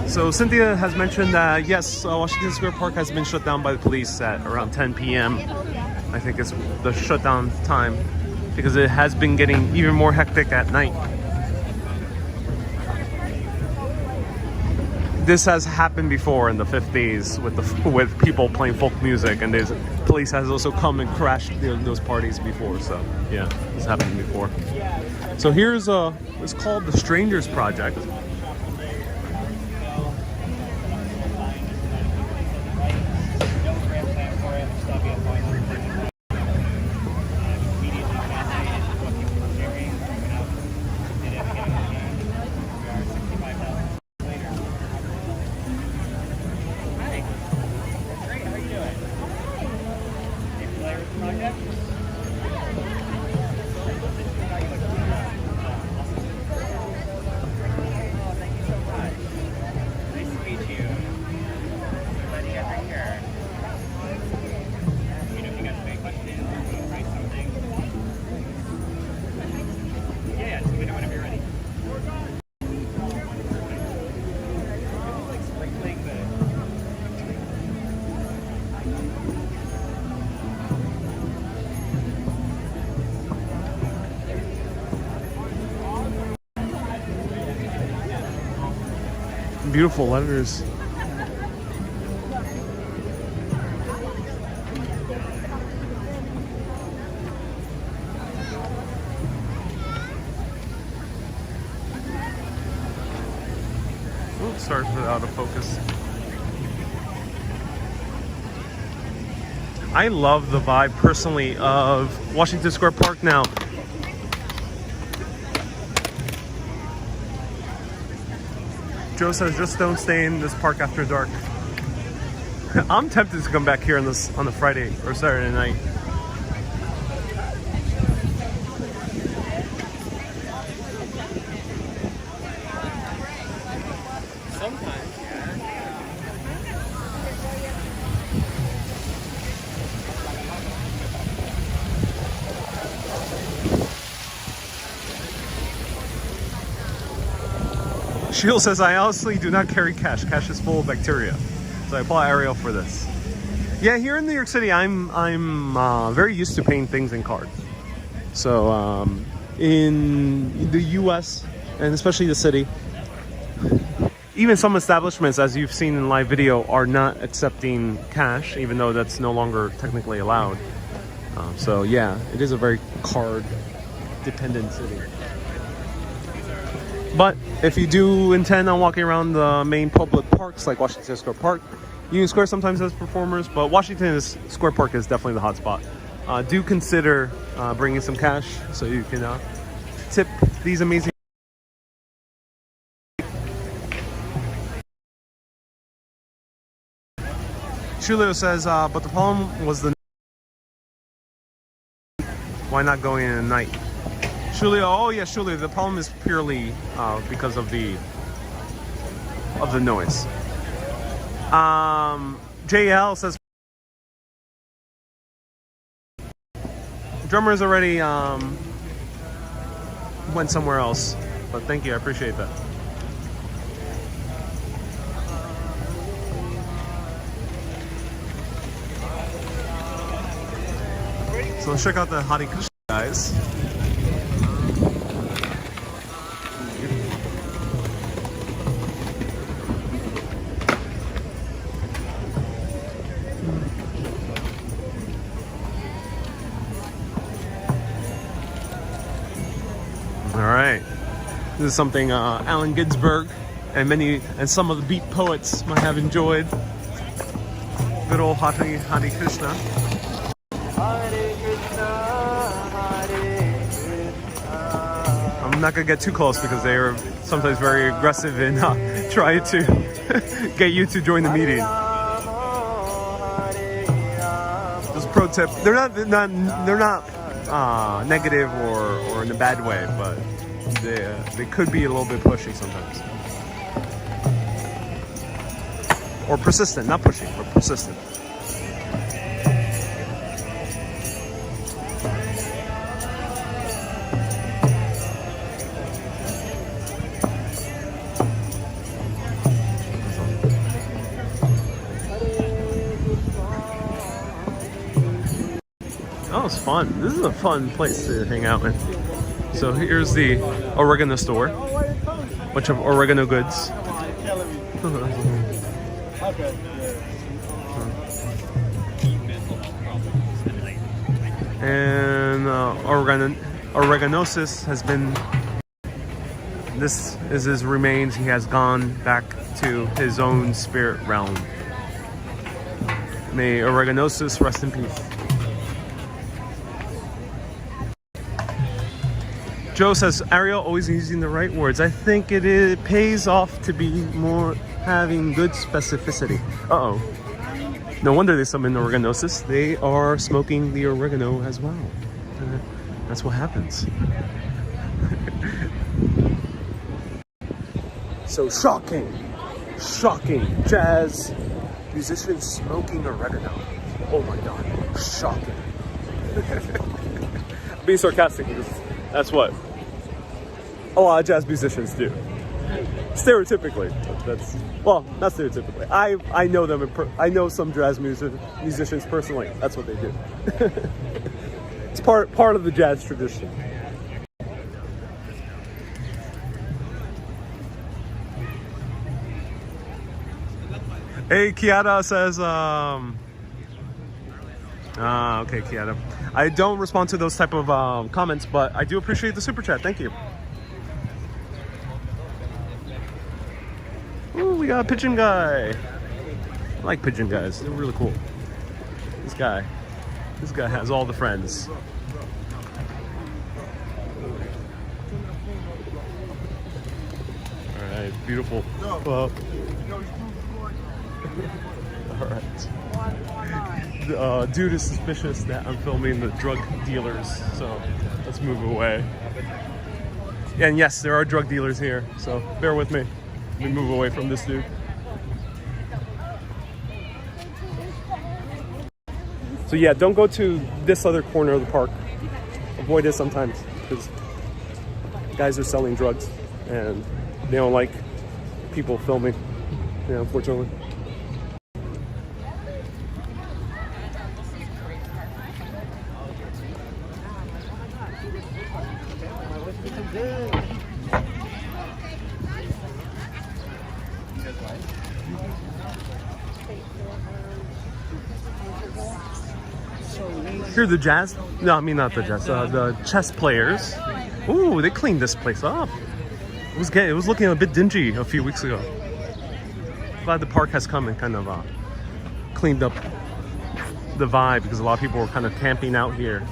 So Cynthia has mentioned that yes, Washington Square Park has been shut down by the police at around 10 p.m. I think it's the shutdown time because it has been getting even more hectic at night. This has happened before in the 50s with people playing folk music, and the police has also come and crashed those parties before. So yeah, this happened before. So here's it's called the Strangers Project. Beautiful letters. Oops, sorry for the out of focus. I love the vibe personally of Washington Square Park now. Joe says, just don't stay in this park after dark. I'm tempted to come back here on the Friday or Saturday night. Sometimes, yeah. Shield says, I honestly do not carry cash. Cash is full of bacteria. So I apply Ariel for this. Yeah, here in New York City, I'm very used to paying things in cards. So in the US, and especially the city, even some establishments, as you've seen in live video, are not accepting cash, even though that's no longer technically allowed. So yeah, it is a very card-dependent city. But if you do intend on walking around the main public parks like Washington Square Park, Union Square sometimes has performers, but Washington Square Park is definitely the hot spot. Do consider bringing some cash so you can tip these amazing. Chulio says, but the problem was why not going in at night? Chulio, oh yeah, Chulio, the problem is purely because of the noise. JL says, drummer's already went somewhere else, but thank you, I appreciate that. So let's check out the Hare Krishna guys. All right. This is something Allen Ginsberg and some of the beat poets might have enjoyed. Good old Hare Krishna. I'm not gonna get too close because they are sometimes very aggressive in trying to get you to join the meeting. Just a pro tip: they're not negative or in a bad way, but they could be a little bit pushy sometimes, or persistent. Not pushing, but persistent. Oh, it's fun. This is a fun place to hang out in. So here's the oregano store. Bunch of oregano goods. And Oreganosis has been... This is his remains. He has gone back to his own spirit realm. May Oreganosis rest in peace. Joe says, Ariel always using the right words. I think it pays off to be more having good specificity. Uh-oh. No wonder they summon Oreganosis. They are smoking the oregano as well. That's what happens. So shocking. Jazz musicians smoking oregano. Oh my god. Shocking. Being sarcastic because that's what a lot of jazz musicians do. Stereotypically, well, not stereotypically. I know them. I know some jazz musicians personally. That's what they do. It's part of the jazz tradition. Hey, Kiara says, okay, Kiara. I don't respond to those type of comments, but I do appreciate the super chat. Thank you. Ooh, we got a pigeon guy. I like pigeon guys. They're really cool. This guy has all the friends. All right, beautiful. All right. Dude is suspicious that I'm filming the drug dealers, so let's move away. And yes, there are drug dealers here, so bear with me. Let me move away from this dude. So yeah, don't go to this other corner of the park. Avoid it sometimes, because guys are selling drugs, and they don't like people filming, unfortunately. Here are the jazz. No, I mean not the jazz. The chess players. Ooh, they cleaned this place up. It was looking a bit dingy a few weeks ago. Glad the park has come and kind of cleaned up the vibe, because a lot of people were kind of camping out here.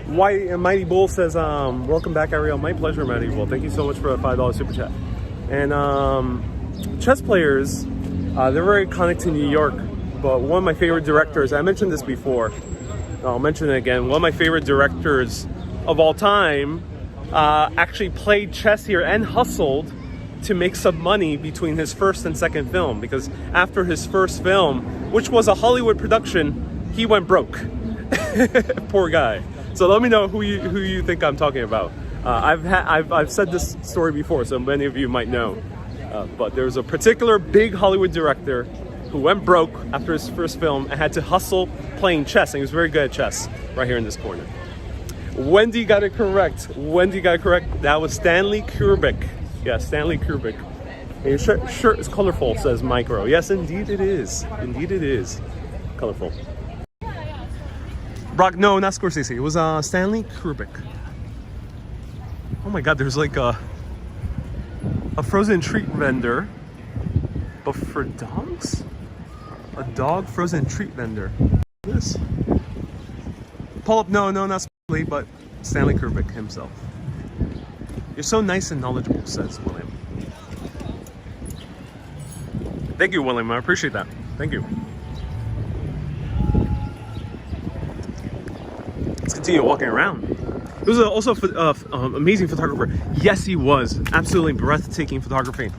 White and Mighty Bull says, welcome back, Ariel. My pleasure, Mighty Bull. Thank you so much for a $5 super chat. And chess players, they're very iconic to New York, but one of my favorite directors, I mentioned this before, I'll mention it again, one of my favorite directors of all time actually played chess here and hustled to make some money between his first and second film, because after his first film, which was a Hollywood production, he went broke. Poor guy. So let me know who you think I'm talking about. I've said this story before, so many of you might know. But there's a particular big Hollywood director who went broke after his first film and had to hustle playing chess, and he was very good at chess, right here in this corner. Wendy got it correct. Wendy got it correct. That was Stanley Kubrick. Yeah, Stanley Kubrick. And your shirt is colorful, says Micro. Yes, indeed it is. Indeed it is. Colorful. Brock, no, not Scorsese. It was Stanley Kubrick. Oh my god, there's like a frozen treat vendor, but for dogs? A dog frozen treat vendor. This. Pull up, no, not Stanley, but Stanley Kubrick himself. You're so nice and knowledgeable, says William. Thank you, William. I appreciate that. Thank you. Let's continue walking around. He was also an amazing photographer. Yes, he was. Absolutely breathtaking photography.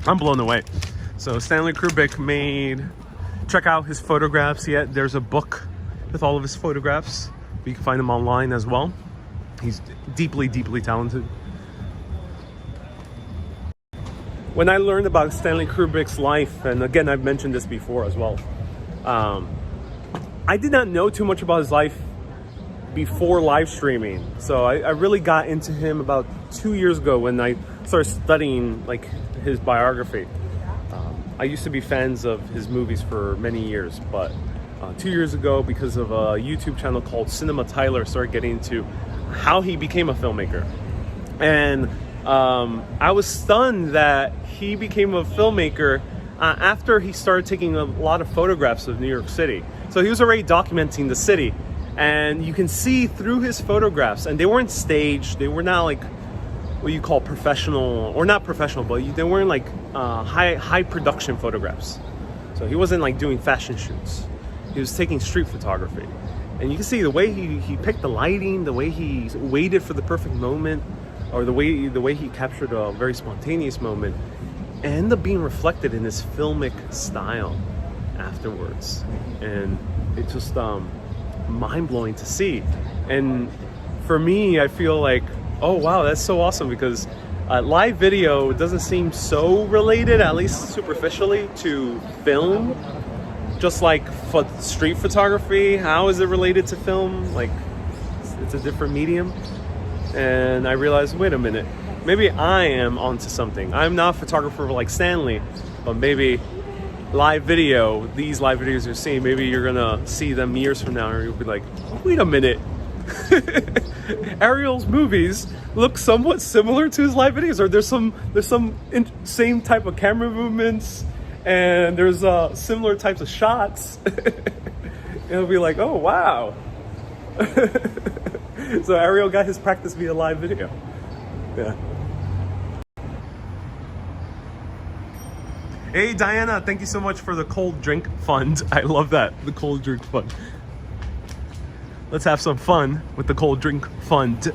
I'm blown away. So Stanley Kubrick made... Check out his photographs. There's a book with all of his photographs. You can find them online as well. He's deeply, deeply talented. When I learned about Stanley Kubrick's life, and again, I've mentioned this before as well, I did not know too much about his life before live streaming. So I really got into him about 2 years ago when I started studying like his biography. I used to be fans of his movies for many years, but 2 years ago, because of a YouTube channel called Cinema Tyler, started getting into how he became a filmmaker. And I was stunned that he became a filmmaker after he started taking a lot of photographs of New York City. So he was already documenting the city, and you can see through his photographs, and they weren't staged, they were not like what you call professional, or not professional, but they weren't like high production photographs. So he wasn't like doing fashion shoots. He was taking street photography. And you can see the way he picked the lighting, the way he waited for the perfect moment, or the way he captured a very spontaneous moment, and ended up being reflected in his filmic style afterwards. And it's just mind-blowing to see. And for me, I feel like, oh wow, that's so awesome, because live video doesn't seem so related, at least superficially, to film. Just like street photography, how is it related to film? Like, it's a different medium. And I realized, wait a minute, maybe I am onto something. I'm not a photographer like Stanley, but maybe live video, these live videos you're seeing, maybe you're gonna see them years from now and you'll be like, oh, wait a minute. Ariel's movies look somewhat similar to his live videos, or there's some same type of camera movements, and there's similar types of shots. It'll be like, oh wow. So Ariel got his practice via live video. Yeah. Hey Diana, thank you so much for the cold drink fund. I love that, the cold drink fund. Let's have some fun with the cold drink fund.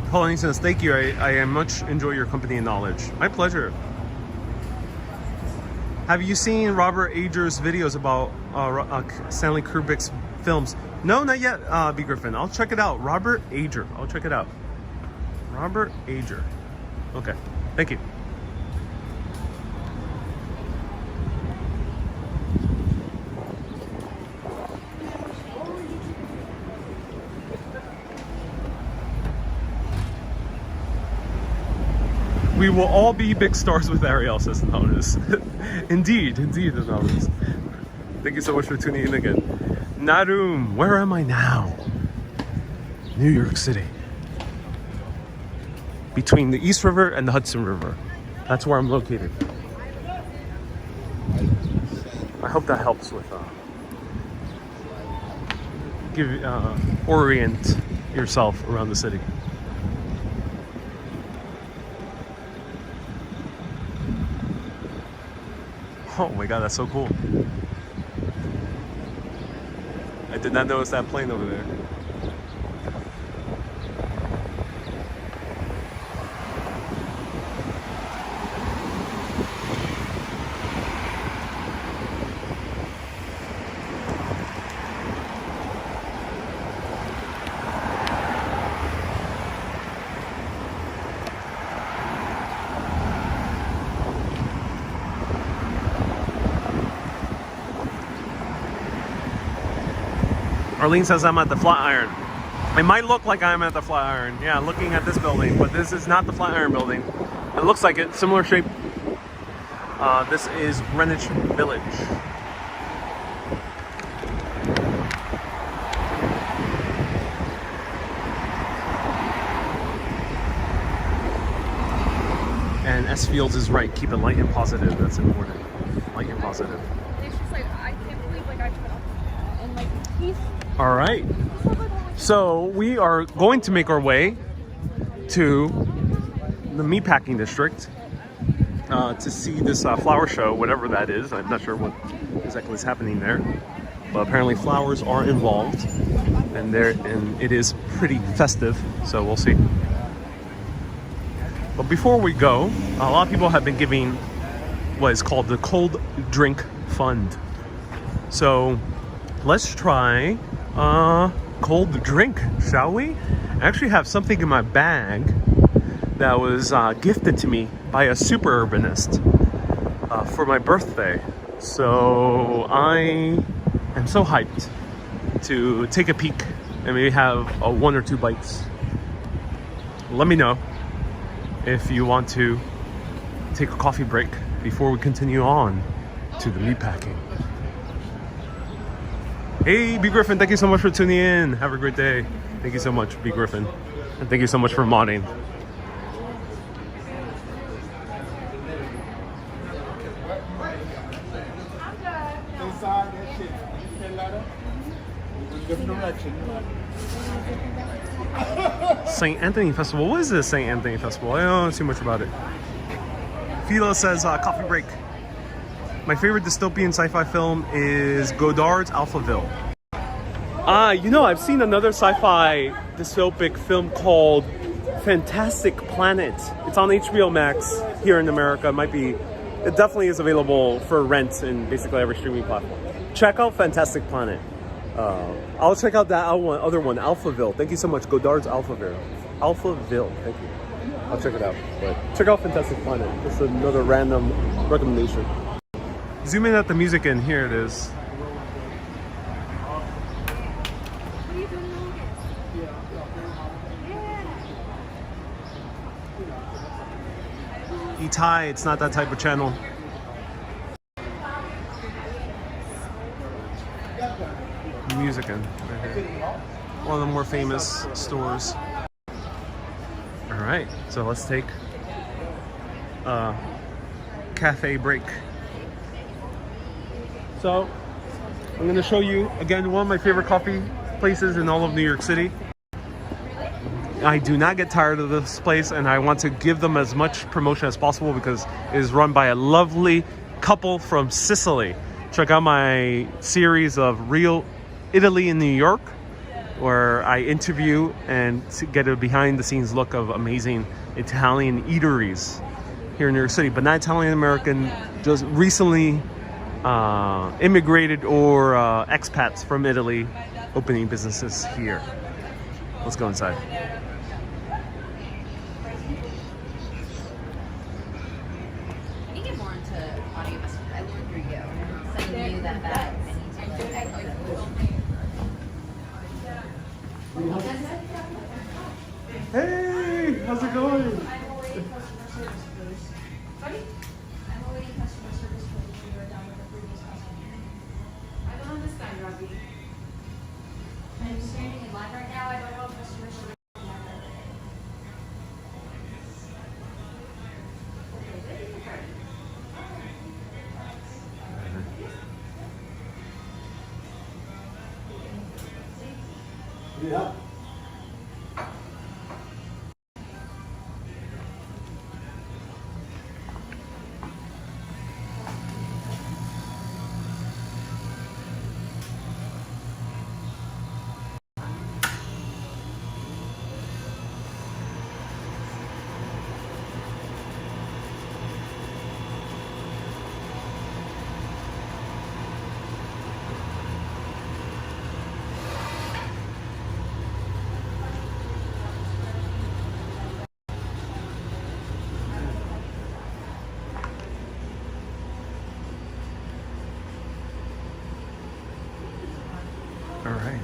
Pauline says, thank you. I much enjoy your company and knowledge. My pleasure. Have you seen Robert Ager's videos about Stanley Kubrick's films? No, not yet, B. Griffin. I'll check it out. Robert Ager. I'll check it out. Robert Ager. Okay. Thank you. We will all be big stars with Ariel, says Anonymous. Indeed, Anonymous. Thank you so much for tuning in again. Narum, where am I now? New York City. Between the East River and the Hudson River. That's where I'm located. I hope that helps with orient yourself around the city. Oh my god, that's so cool. I did not notice that plane over there. Arlene says I'm at the Flatiron. It might look like I'm at the Flatiron. Yeah, looking at this building, but this is not the Flatiron building. It looks like it, similar shape. This is Greenwich Village. And S. Fields is right. Keep it light and positive. That's important. Light and positive. It's just like, I can't believe like I put up and like he's All right. So we are going to make our way to the meatpacking district to see this flower show, whatever that is. I'm not sure what exactly is happening there, but apparently flowers are involved, and it is pretty festive. So we'll see. But before we go, a lot of people have been giving what is called the Cold Drink Fund. So let's try cold drink, shall we? I actually have something in my bag that was gifted to me by a super urbanist for my birthday. So I am so hyped to take a peek and maybe have one or two bites. Let me know if you want to take a coffee break before we continue on to the meatpacking. Hey, B. Griffin, thank you so much for tuning in. Have a great day. Thank you so much, B. Griffin. And thank you so much for modding. Inside that shit. You let her? Different direction. St. Anthony Festival. What is this St. Anthony Festival? I don't know too much about it. Philo says coffee break. My favorite dystopian sci-fi film is Godard's Alphaville. I've seen another sci-fi dystopic film called Fantastic Planet. It's on HBO Max here in America. It definitely is available for rent in basically every streaming platform. Check out Fantastic Planet. I'll check out that other one, Alphaville. Thank you so much, Godard's Alphaville. Alphaville, thank you. I'll check it out. But check out Fantastic Planet. This is another random recommendation. Zoom in at the music and here it is. what are you doing August? Itai, it's not that type of channel. Music in right here. One of the more famous stores. All right, so let's take a cafe break. So I'm going to show you again one of my favorite coffee places in all of New York City. I do not get tired of this place, and I want to give them as much promotion as possible because it is run by a lovely couple from Sicily. Check out my series of Real Italy in New York, where I interview and get a behind-the-scenes look of amazing Italian eateries here in New York City, but not Italian-American, just recently immigrated or expats from Italy opening businesses here. Let's go inside. Can you get more into audio? I learned through you. Sending you that bag. Hey, how's it going? I'm awaiting customer service when you were done with the previous customer. I don't understand, Robbie. I'm standing in line right now. I don't know if customer service. Yeah. All right.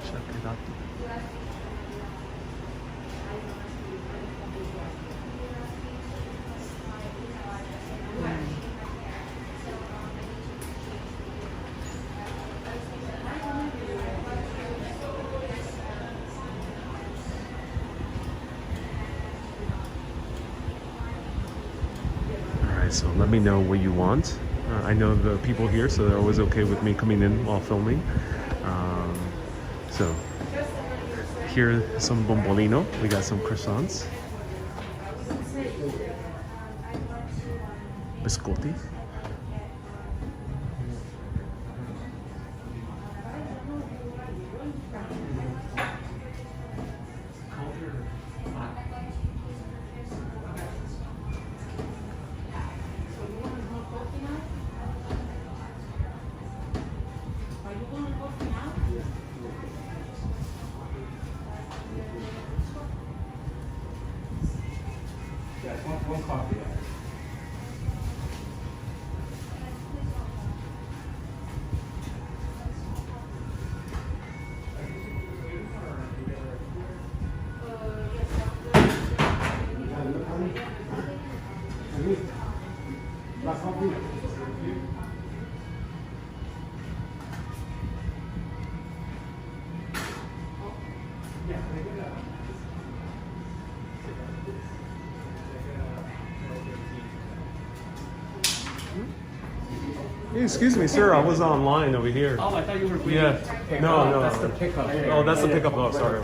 Check it out. Alright, so let me know what you want. I know the people here, so they're always okay with me coming in while filming. So here is some bombolino. We got some croissants. Biscotti. Yes, one coffee. Hey, excuse me, sir. I was online over here. Oh, I thought you were waiting. Yeah. No, no. That's the pickup. Oh, that's the pickup. Oh, sorry.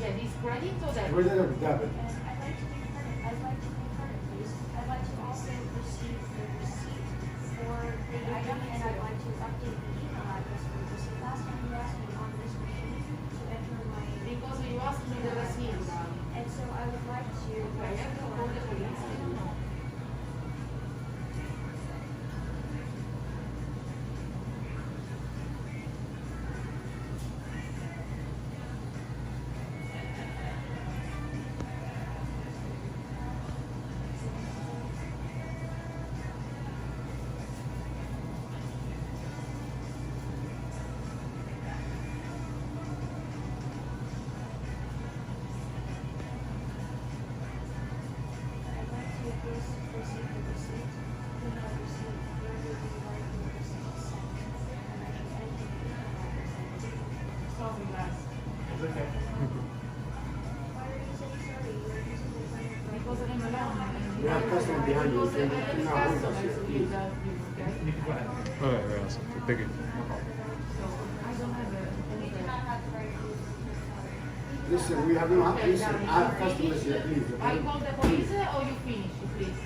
Yeah, these credit or debit? I'd like to be credit, please. I'd like to also receive the receipt for the item, and I'd like to update the email address for this. Last time you asked me on this machine to enter my, Because you asked me the receipt. and so I would like to. I have to call the police. I don't know. I'd like to please receive the receipt. Then I'll receive where you would like the receipt sent. And I can enter the email address. Sorry, guys. It's okay. Why are you saying sorry? You're using the phone. Because I'm alone. We have customer behind you. Because You I can have now customers leave us with that, okay? You can go ahead. Okay, very awesome. Thank you. So I don't have a. We do not have the right to use this card. Listen, we have no, Okay, listen, Gabby, I have you customers here, finish? please. I call the police or you finish, please?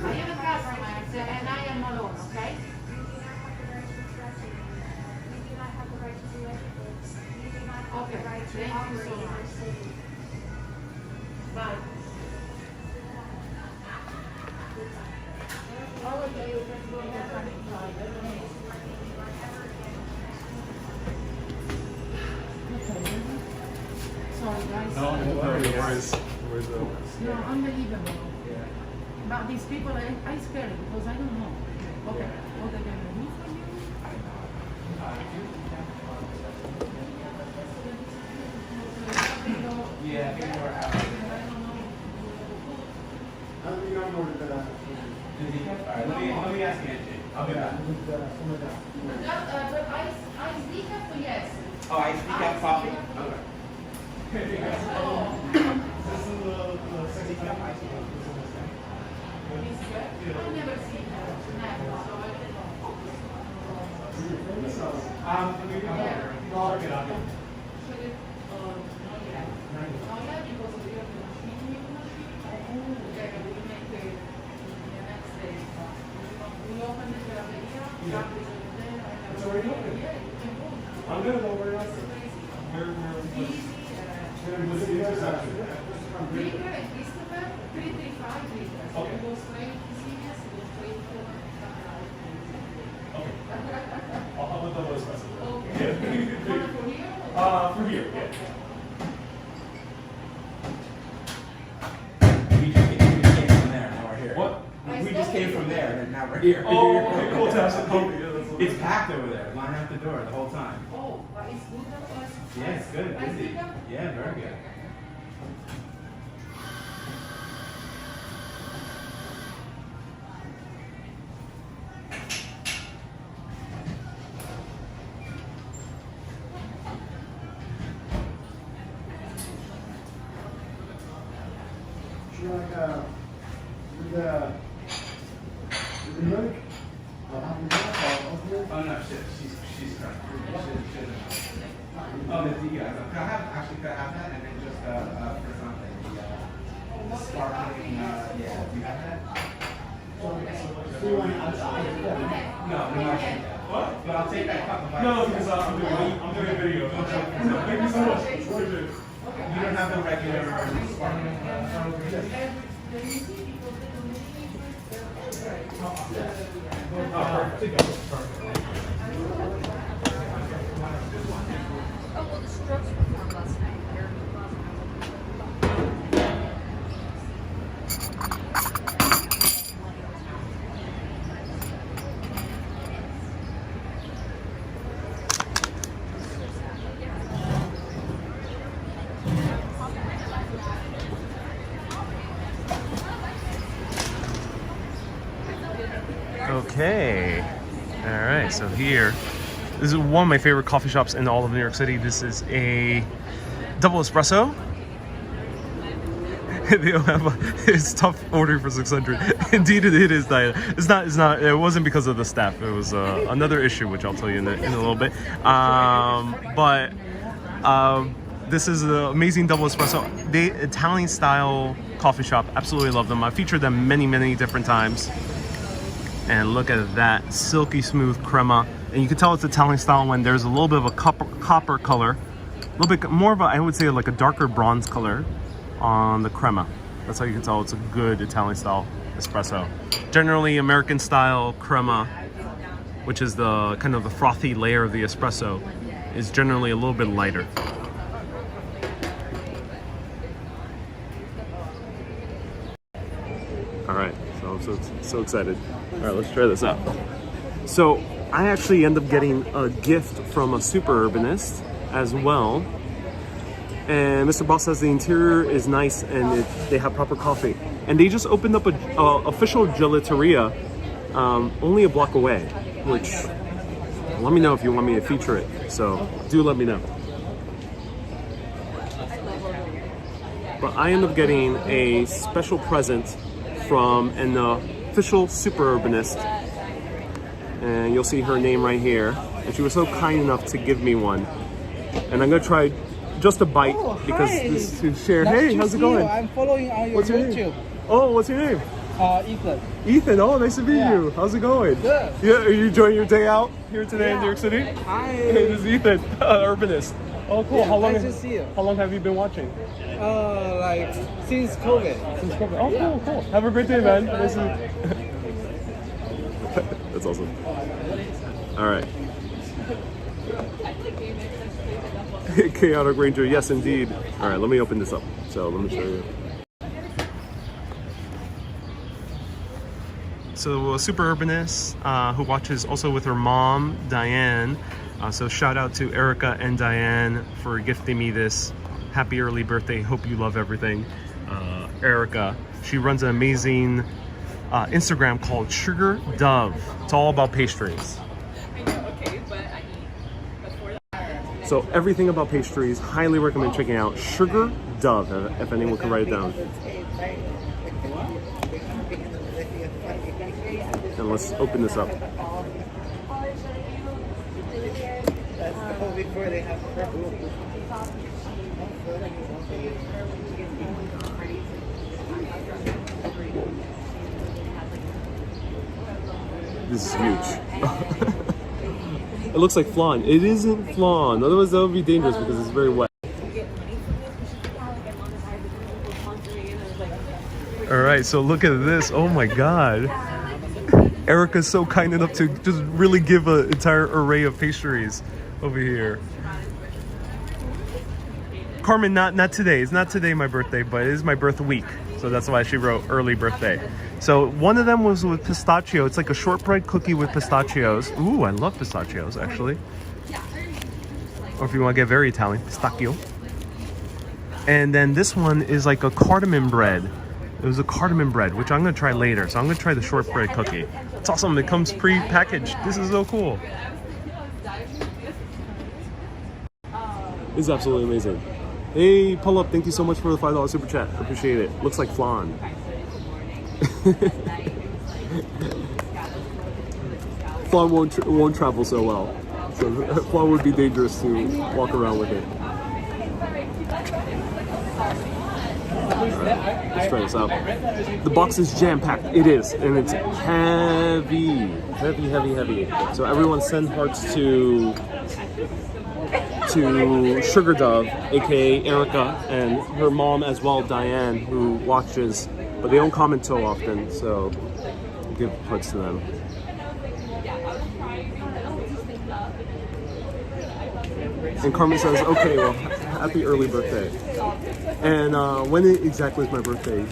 I have a customer and I am alone, okay? You do not have the right to instruct me. You do not have the right to do anything. You do not have Okay, the right to thank you operate so in much. this city. Bye. All of you can go to the front Sorry, guys. No, no worries. Where's the? No, unbelievable. But these people, I scared because I don't know. Okay, what they can do for you? Yeah, we were out. How do you know that? Alright, let me ask Angie. I'll be back. But I speak up to yes. Oh, I speak out coffee? Okay. Oh, This is the city cap ice cream. this good? I've never seen her. Never, so I don't know. We can work it out. Should it, not yet. Not yet because we have the machine, new machine. Okay, we make it the next day. We open the gelateria, Gabby is over there, I have already open. I'm gonna go over there. What's the intersection? Bigger and Christopher, 335 liters. Okay. Those playing serious, those playing for. I'll have a double espresso. Okay. One for here? For here, yeah. We just came from there, now we're here. What? We just came from there, and now we're here. Oh, okay, cool. That's a coffee. Yeah, that's It's packed over there, line out the door the whole time. Oh, but it's good or Yeah, it's good, I busy. see them. Yeah, very good. She like with the milk? Half and half or oatmeal? Oh no, she's correct. Oh, the decaf. Could I have that and then just for something, the sparkling, yeah, do you have that? So you want it outside? Yeah. No, what? But I'll take that cup of ice. No, because I'm doing a video. Thank you so much. It's really good. You don't have the regular sparkling. Oh, perfect. Perfect. Oh, well, the Strokes performed last night. They're Okay. All right. So here, this is one of my favorite coffee shops in all of New York City. This is a double espresso. They don't have it's tough ordering for 600. Indeed, it is, Diana. It's not. It wasn't because of the staff. It was another issue, which I'll tell you in a little bit. This is an amazing double espresso. They Italian style coffee shop. Absolutely love them. I featured them many different times. And look at that silky smooth crema. And you can tell it's Italian style when there's a little bit of a copper color, a little bit more of a, I would say, like a darker bronze color on the crema. That's how you can tell it's a good Italian style espresso. Generally, American style crema, which is the kind of the frothy layer of the espresso, is generally a little bit lighter. All right, so I'm so excited. All right, let's try this out. So I actually end up getting a gift from a super urbanist as well. And Mr. Boss says the interior is nice and they have proper coffee. And they just opened up a official gelateria only a block away, which let me know if you want me to feature it. So do let me know. But I end up getting a special present from an official super urbanist. And you'll see her name right here. And she was so kind enough to give me one. And I'm gonna try just a bite because this to share. Nice hey, to how's it see going? you. I'm following on your What's your YouTube. name? Oh, what's your name? Ethan. Ethan. Oh, nice to meet Yeah. you. How's it going? Good. Yeah, are you enjoying your day out here today in New York City? Hi. Hey, this is Ethan, urbanist. Oh, cool. Yeah, how long? nice to see you. How long have you been watching? Like since COVID. Since COVID. Oh, cool. Have a great day, man. Nice to... That's awesome. All right. Chaotic Ranger, yes, indeed. All right, let me open this up. So let me show you. So a super urbanist who watches also with her mom, Diane. So shout out to Erica and Diane for gifting me this. Happy early birthday. Hope you love everything. Erica, she runs an amazing Instagram called Sugar Dove. It's all about pastries. So everything about pastries, highly recommend checking out Sugar Dove, if anyone can write it down. And let's open this up. This is huge. It looks like flan. It isn't flan. Otherwise, that would be dangerous because it's very wet. All right, so look at this. Oh my God. Erica's so kind enough to just really give an entire array of pastries over here. Carmen, not today. It's not today my birthday, but it is my birth week. So that's why she wrote early birthday. So one of them was with pistachio. It's like a shortbread cookie with pistachios. Ooh, I love pistachios actually. Or if you want to get very Italian, pistachio. And then this one is like a cardamom bread. It was a cardamom bread, which I'm going to try later. So I'm going to try the shortbread cookie. It's awesome. It comes pre-packaged. This is so cool. This is absolutely amazing. Hey, Pull Up, thank you so much for the $5 super chat. Appreciate it. Looks like flan. Flan won't travel so well. So flan would be dangerous to walk around with it. Alright, let's try this out. The box is jam-packed. It is, and it's heavy. Heavy. So everyone send hearts to Sugar Dove, aka Erica, and her mom as well, Diane, who watches, but they don't comment so often, so give hearts to them. And Carmen says, okay, well, happy early birthday. And when exactly is my birthday?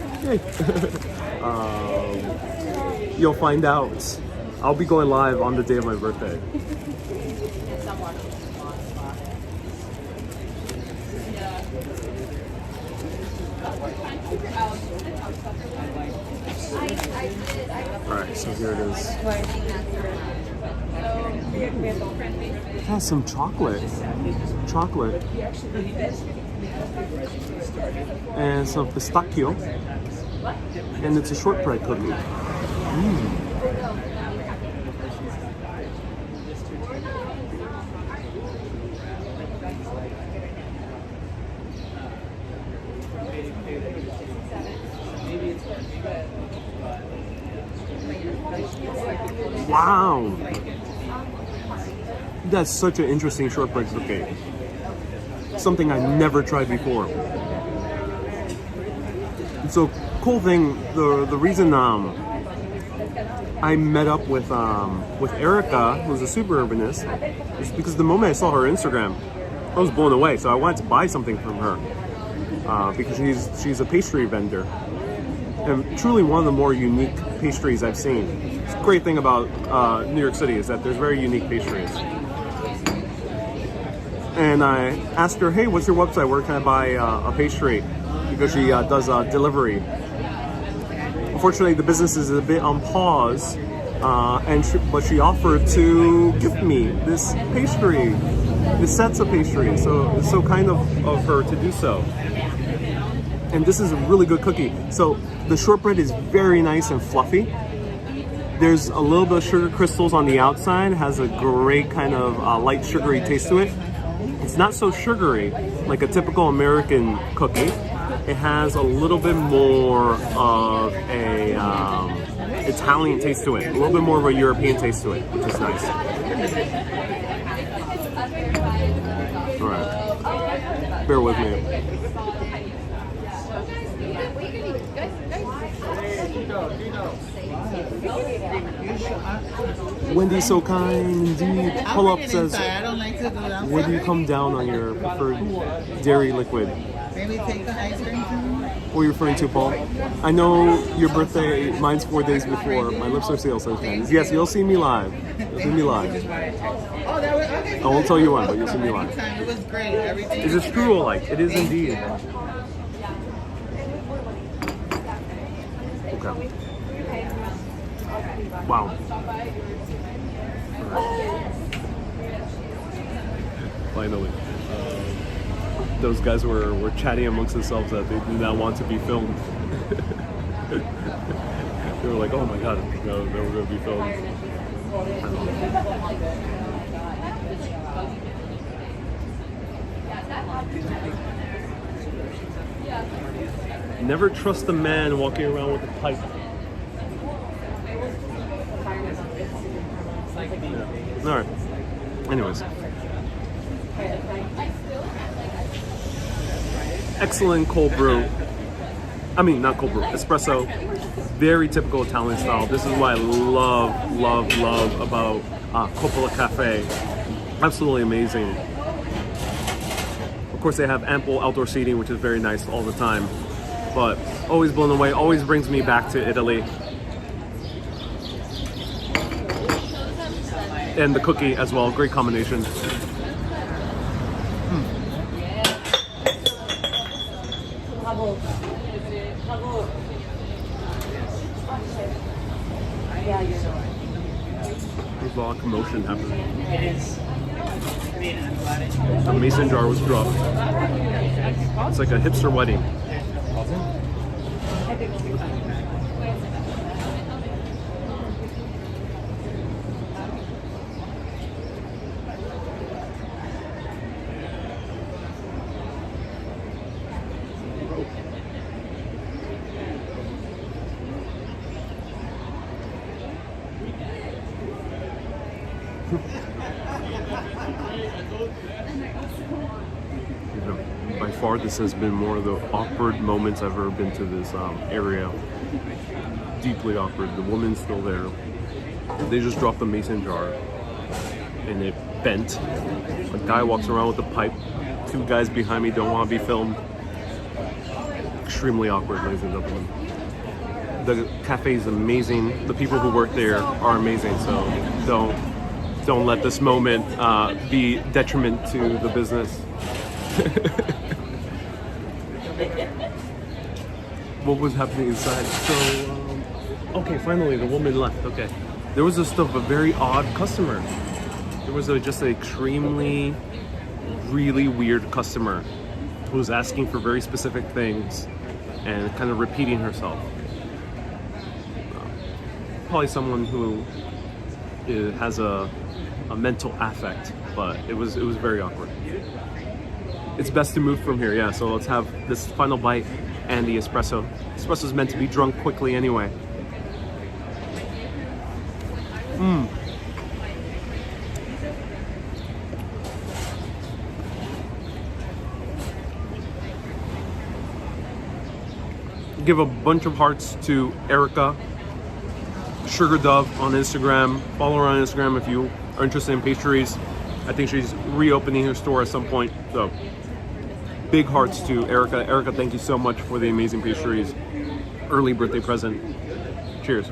You'll find out. I'll be going live on the day of my birthday. Alright, so here it is. It has some chocolate. And some pistachio. And it's a shortbread cookie. Wow! That's such an interesting shortbread cookie. Something I never tried before. So cool thing, the reason I met up with Erica, who's a super urbanist, is because the moment I saw her Instagram, I was blown away. So I wanted to buy something from her because she's a pastry vendor. And truly one of the more unique pastries I've seen. The great thing about New York City is that there's very unique pastries. And I asked her, hey, what's your website? Where can I buy a pastry? Because she does delivery. Unfortunately, the business is a bit on pause, but she offered to gift me this pastry, this sets of pastry. So it's so kind of her to do so. And this is a really good cookie. So the shortbread is very nice and fluffy. There's a little bit of sugar crystals on the outside. Has a great kind of light sugary taste to it. It's not so sugary like a typical American cookie. It has a little bit more of a Italian taste to it. A little bit more of a European taste to it, which is nice. All right, bear with me. Wendy's so kind indeed. Pull Up says, where do you come down on your preferred dairy liquid? Maybe take the ice cream too? What are you referring to, Paul? I know your birthday, mine's 4 days before. My lips are sealed, says Wendy's. Yes, you'll see me live. You'll see me live. Oh, that was okay. I won't tell you when, but you'll see me live. It was great. Everything. Is it true, like? It is indeed. Okay. Wow. Finally. Those guys were chatting amongst themselves that they did not want to be filmed. They were like, oh my god, no, we're going to be filmed. Never trust a man walking around with a pipe. Yeah. Alright. Anyways. Excellent cold brew. I mean, not cold brew, espresso. Very typical Italian style. This is what I love about Coppola Cafe. Absolutely amazing. Of course, they have ample outdoor seating, which is very nice all the time. But always blown away, always brings me back to Italy. And the cookie as well, great combination. There's a lot of commotion happening. The mason jar was dropped. It's like a hipster wedding. By far, this has been one of the awkward moments I've ever been to this area. Deeply awkward. The woman's still there. They just dropped the mason jar and it bent. A guy walks around with a pipe. Two guys behind me don't want to be filmed. Extremely awkward, ladies and gentlemen. The cafe is amazing. The people who work there are amazing. So don't let this moment be detriment to the business. What was happening inside? So, okay, finally the woman left. Okay, there was just a very odd customer. There was just an extremely, really weird customer who was asking for very specific things and kind of repeating herself. Probably someone who has a mental affect, but it was very awkward. It's best to move from here, yeah. So let's have this final bite and the espresso. Espresso is meant to be drunk quickly anyway. Give a bunch of hearts to Erica Sugar Dove on Instagram. Follow her on Instagram if you are interested in pastries. I think she's reopening her store at some point. So big hearts to Erica. Erica, thank you so much for the amazing pastries. Early birthday present. Cheers.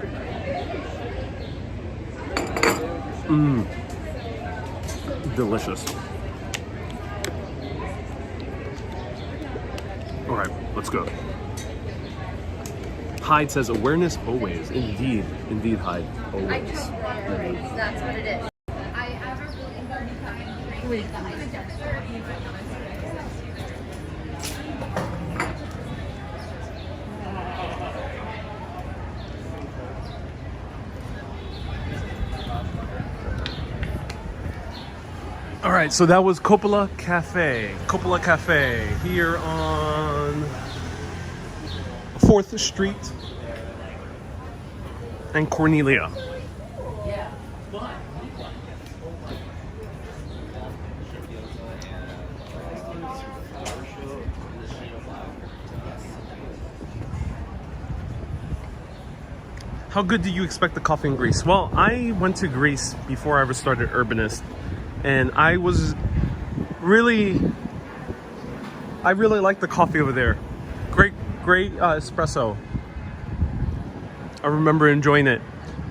Delicious. All right, let's go. Hyde says awareness always. Indeed, Hyde, always. I just water. That's what it is. I ever really All right, so that was Coppola Cafe. Coppola Cafe here on 4th Street and Cornelia. How good do you expect the coffee in Greece? Well, I went to Greece before I ever started Urbanist, and I really liked the coffee over there. Great espresso. I remember enjoying it.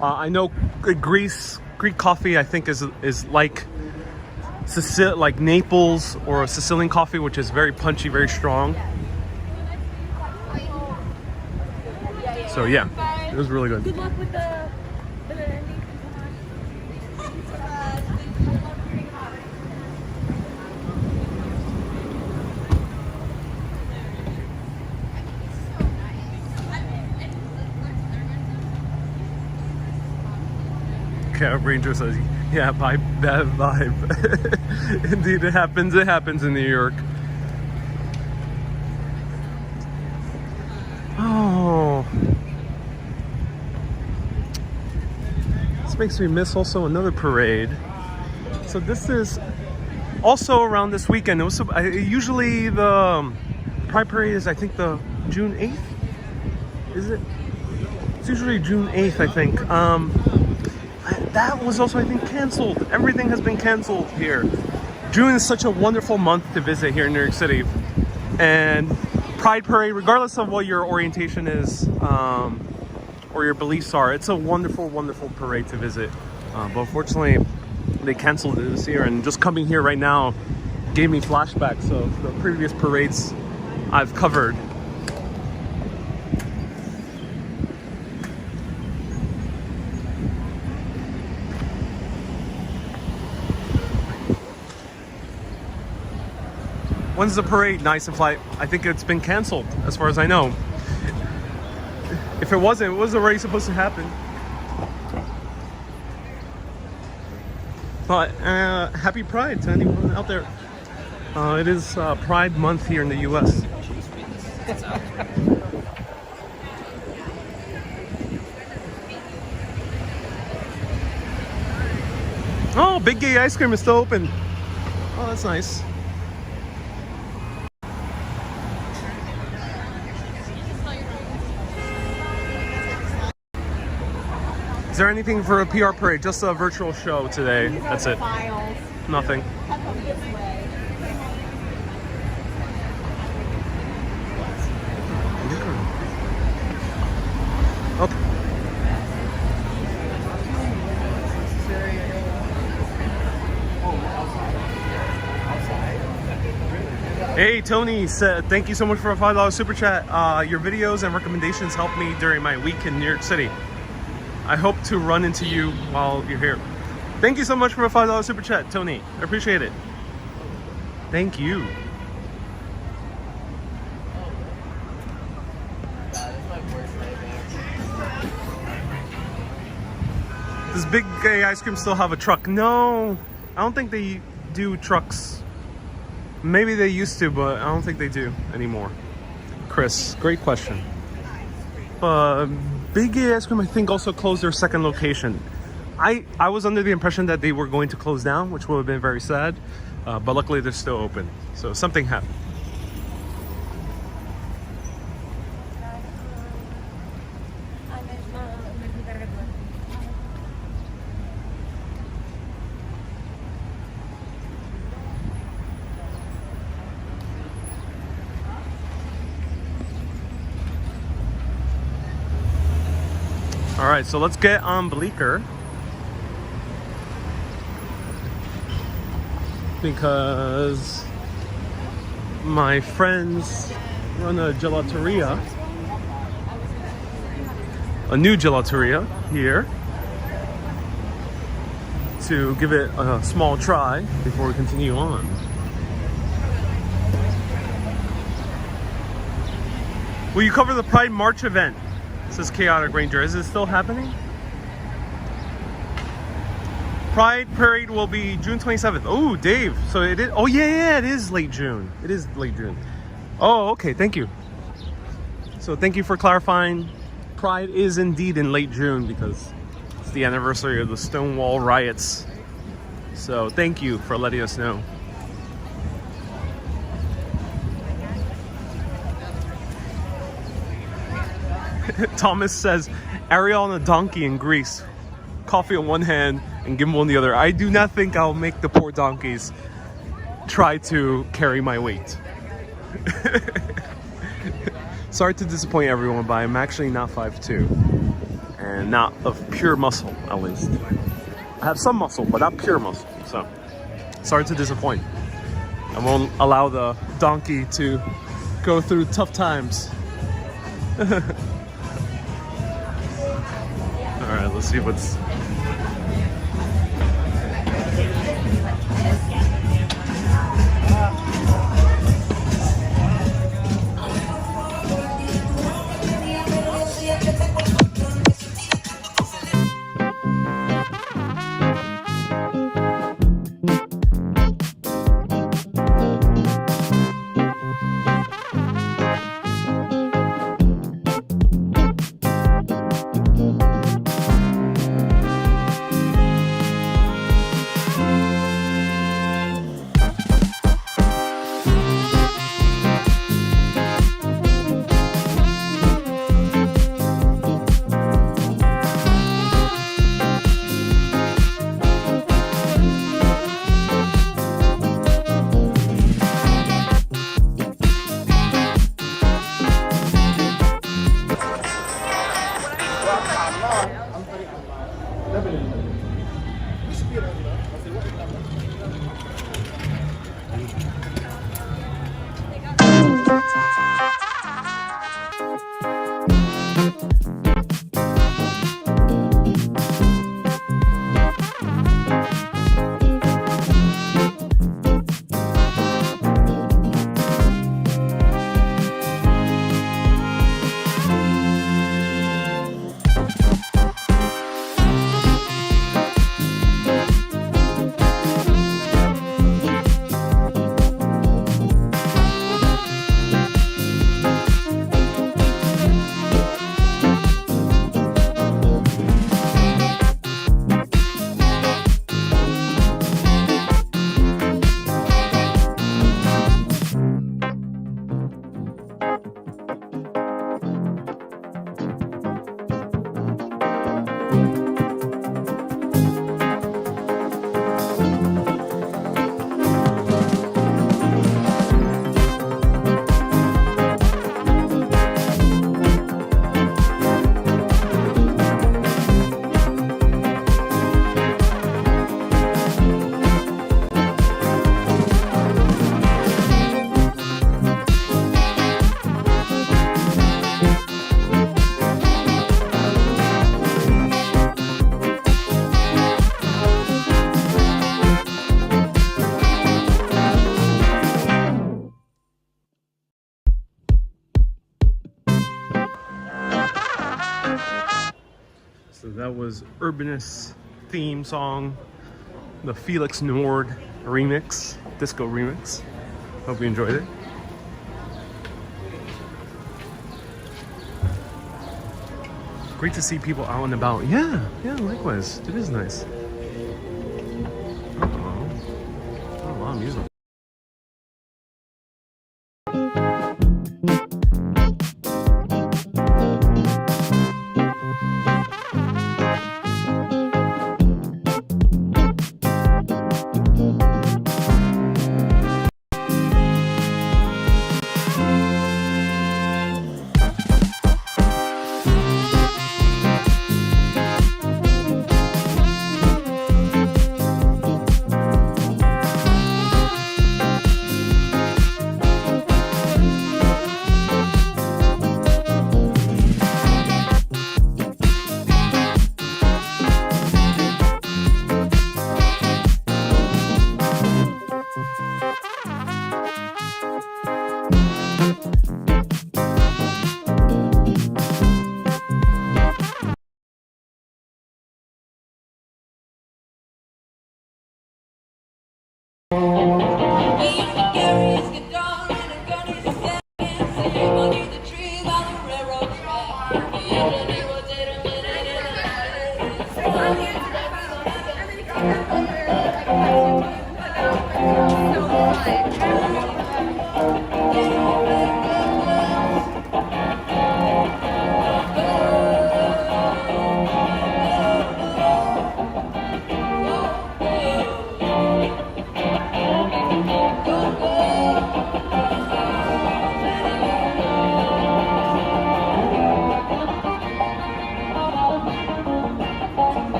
I know Greek coffee, I think is like Naples or Sicilian coffee, which is very punchy, very strong. So yeah, it was really good. Good luck with the Cab Ranger says, yeah, bad vibe. Indeed, it happens in New York. Oh, this makes me miss also another parade. So this is also around this weekend. It was usually the Pride Parade is, I think, the June 8th. Is it? It's usually June 8th, I think. That was also, I think, canceled. Everything has been canceled here. June is such a wonderful month to visit here in New York City. And Pride Parade, regardless of what your orientation is or your beliefs are, it's a wonderful, wonderful parade to visit. But unfortunately, they canceled it this year. And just coming here right now gave me flashbacks of the previous parades I've covered. When's the parade? Nice and Flight. I think it's been canceled, as far as I know. If it wasn't, it was already supposed to happen. But happy Pride to anyone out there. It is Pride Month here in the U.S. Oh, Big Gay Ice Cream is still open. Oh, that's nice. Is there anything for a PR parade? Just a virtual show today. That's it. Files. Nothing. Come this way. Okay. Hey, Tony said, thank you so much for a $5 super chat. Your videos and recommendations helped me during my week in New York City. I hope to run into you while you're here. Thank you so much for a $5 super chat, Tony. I appreciate it. Thank you. Does Big Gay Ice Cream still have a truck? No, I don't think they do trucks. Maybe they used to, but I don't think they do anymore. Chris, great question. Big Gay Ice Cream, I think, also closed their second location. I was under the impression that they were going to close down, which would have been very sad. But luckily, they're still open. So something happened. All right, so let's get on Bleecker, because my friends run a gelateria, a new gelateria here, to give it a small try before we continue on. Will you cover the Pride March event? Says Chaotic Ranger. Is it still happening? Pride Parade will be June 27th. Oh, Dave. So it is. Oh, yeah, it is late June. It is late June. Oh, okay. Thank you. So thank you for clarifying. Pride is indeed in late June because it's the anniversary of the Stonewall riots. So thank you for letting us know. Thomas says, Ariel on a donkey in Greece. Coffee on one hand and gimbal on the other. I do not think I'll make the poor donkeys try to carry my weight. Sorry to disappoint everyone, but I'm actually not 5'2". And not of pure muscle, at least. I have some muscle, but not pure muscle. So, sorry to disappoint. I won't allow the donkey to go through tough times. All right, let's see what's... So that was Urbanus theme song, the Felix Nord remix, disco remix. Hope you enjoyed it. Great to see people out and about. Yeah, likewise. It is nice. Uh-oh. Oh, a lot of music.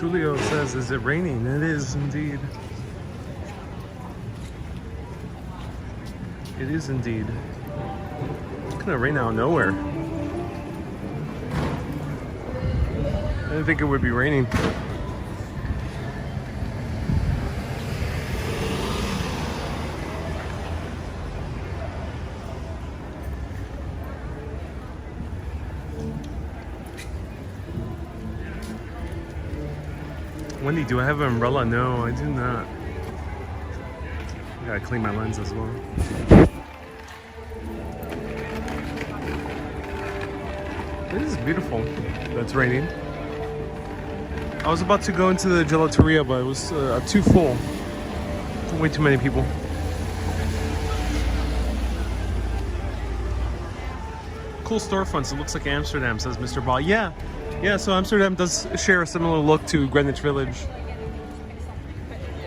Julio says, is it raining? It is indeed. It is indeed. It's gonna rain out of nowhere. I didn't think it would be raining. Wendy, do I have an umbrella? No, I do not. I gotta clean my lens as well. This is beautiful. That's raining. I was about to go into the gelateria, but it was too full. Way too many people. Cool storefronts. It looks like Amsterdam, says Mr. Ball. Yeah, so Amsterdam does share a similar look to Greenwich Village.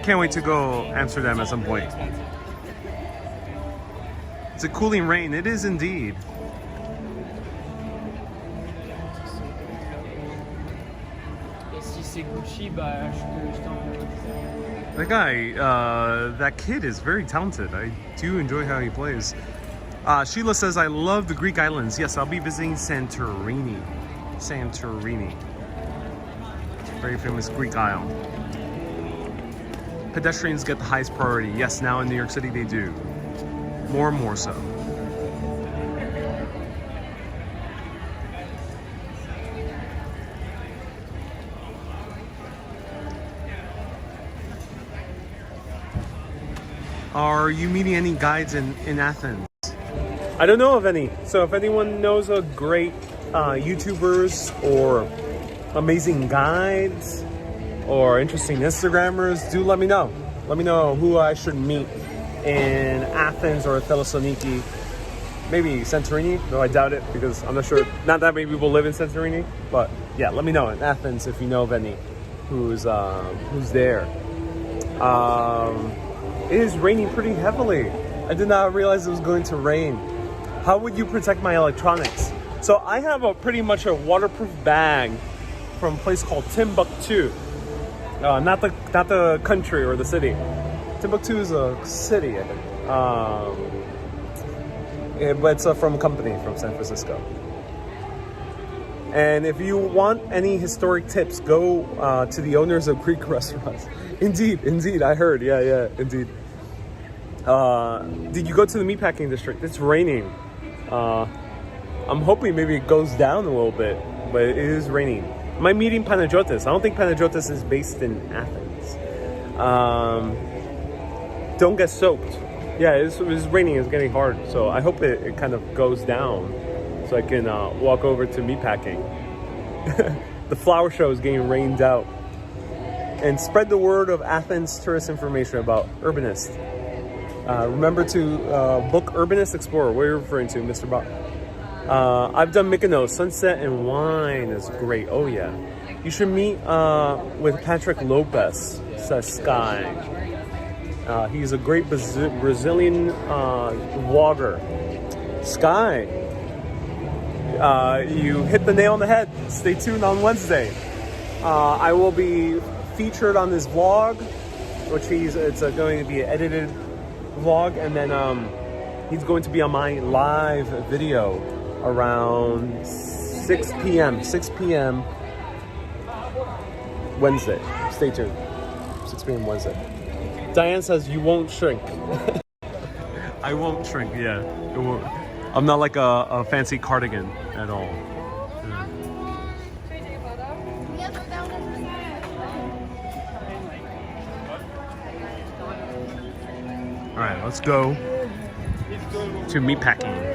Can't wait to go Amsterdam at some point. It's a cooling rain. It is indeed. That guy, that kid is very talented. I do enjoy how he plays. Sheila says, I love the Greek islands. Yes, I'll be visiting Santorini. Santorini. Very famous Greek isle. Pedestrians get the highest priority. Yes, now in New York City they do. More and more so. Are you meeting any guides in Athens? I don't know of any. So if anyone knows of great YouTubers or amazing guides or interesting Instagrammers, do let me know. Let me know who I should meet in Athens or Thessaloniki. Maybe Santorini, though I doubt it because I'm not sure. Not that many people live in Santorini, but yeah, let me know in Athens if you know of any who's there. It is raining pretty heavily. I did not realize it was going to rain. How would you protect my electronics? So I have pretty much a waterproof bag from a place called Timbuktu. Not the country or the city. Timbuktu is a city, I think. But it's from a company from San Francisco. And if you want any historic tips, go to the owners of Greek restaurants. Indeed, I heard. Yeah, indeed. Did you go to the meatpacking district? It's raining. I'm hoping maybe it goes down a little bit, but it is raining. Am I meeting Panagiotis? I don't think Panagiotis is based in Athens. Don't get soaked. Yeah, it's raining. It's getting hard. So I hope it kind of goes down so I can walk over to meatpacking. The flower show is getting rained out. And spread the word of Athens tourist information about Urbanist. Remember to book Urbanist Explorer. What are you referring to, Mr. Bach? I've done Mykonos. Sunset and wine is great. Oh, yeah. You should meet with Patrick Lopez, says Sky. He's a great Brazilian vlogger. Sky, you hit the nail on the head. Stay tuned on Wednesday. I will be featured on this vlog, which it's going to be an edited vlog, and then he's going to be on my live video around 6 p.m. Wednesday. Stay tuned. 6 p.m. Wednesday. Diane says you won't shrink. I won't shrink, yeah. It won't. I'm not like a fancy cardigan at all. Yeah. All right, let's go to meatpacking.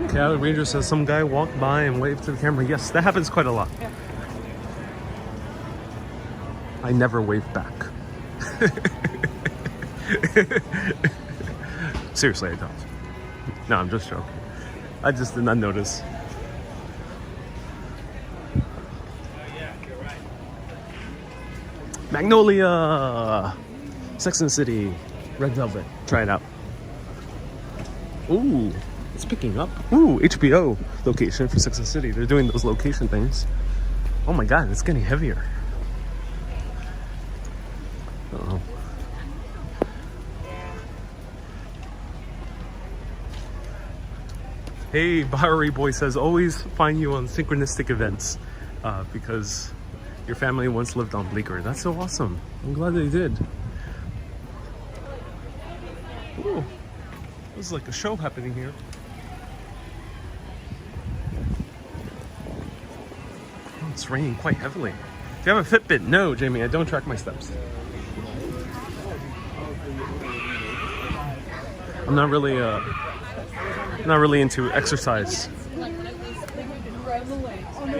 Cali Ranger says some guy walked by and waved to the camera. Yes, that happens quite a lot. I never wave back. Seriously, I don't. No, I'm just joking. I just did not notice. Magnolia! Sex and the City. Red Velvet. Try it out. Ooh, it's picking up. Ooh, HBO location for Sex and the City. They're doing those location things. Oh my god, it's getting heavier. Uh-oh. Hey, Bowery Boy says, always find you on synchronistic events because your family once lived on Bleecker. That's so awesome. I'm glad they did. Ooh, there's like a show happening here. Oh, it's raining quite heavily. Do you have a Fitbit? No, Jamie, I don't track my steps. I'm not really into exercise.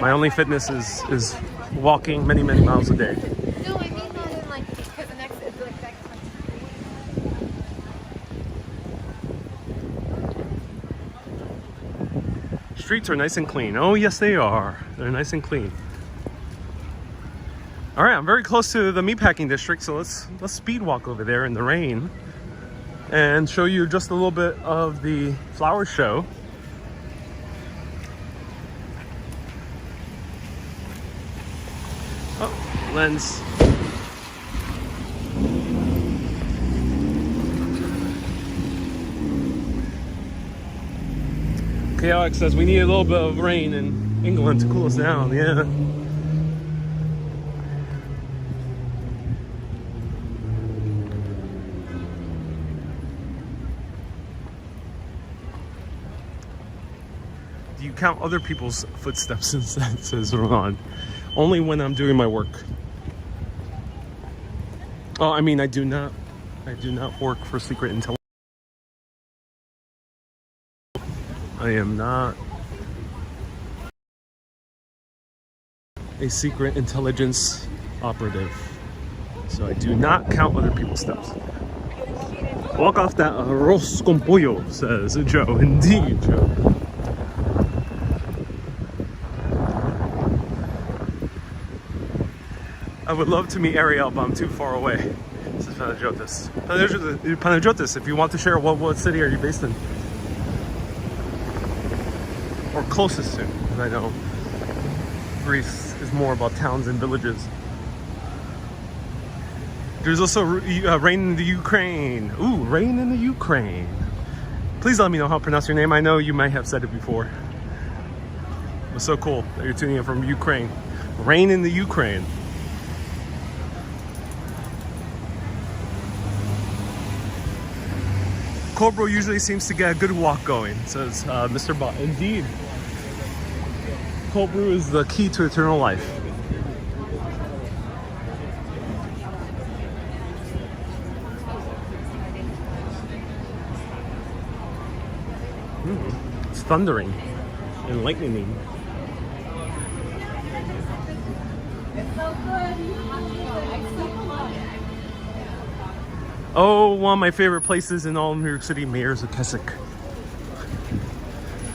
My only fitness is walking many miles a day. No, I mean that in like because the next is like next time. Streets are nice and clean. Oh yes, they are. They're nice and clean. All right, I'm very close to the meatpacking district, so let's speed walk over there in the rain and show you just a little bit of the flower show. Oh, lens. Okay, Alex says we need a little bit of rain in England to cool us down. Yeah. Do you count other people's footsteps, says Ron? Only when I'm doing my work. Oh, I mean, I do not work for Secret Intelligence. I am not a secret intelligence operative. So I do not count other people's steps. Walk off that arroz con pollo, says Joe. Indeed, Joe. I would love to meet Ariel, but I'm too far away. This is Panagiotis. Panagiotis, if you want to share, what city are you based in? Or closest to, because I know Greece is more about towns and villages. There's also rain in the Ukraine. Ooh, rain in the Ukraine. Please let me know how to pronounce your name. I know you might have said it before. It's so cool that you're tuning in from Ukraine. Rain in the Ukraine. Cobra usually seems to get a good walk going, says Mr. Bot. Indeed. Cold brew is the key to eternal life. It's thundering and lightning. Oh, one of my favorite places in all of New York City, Mayor's of Keswick.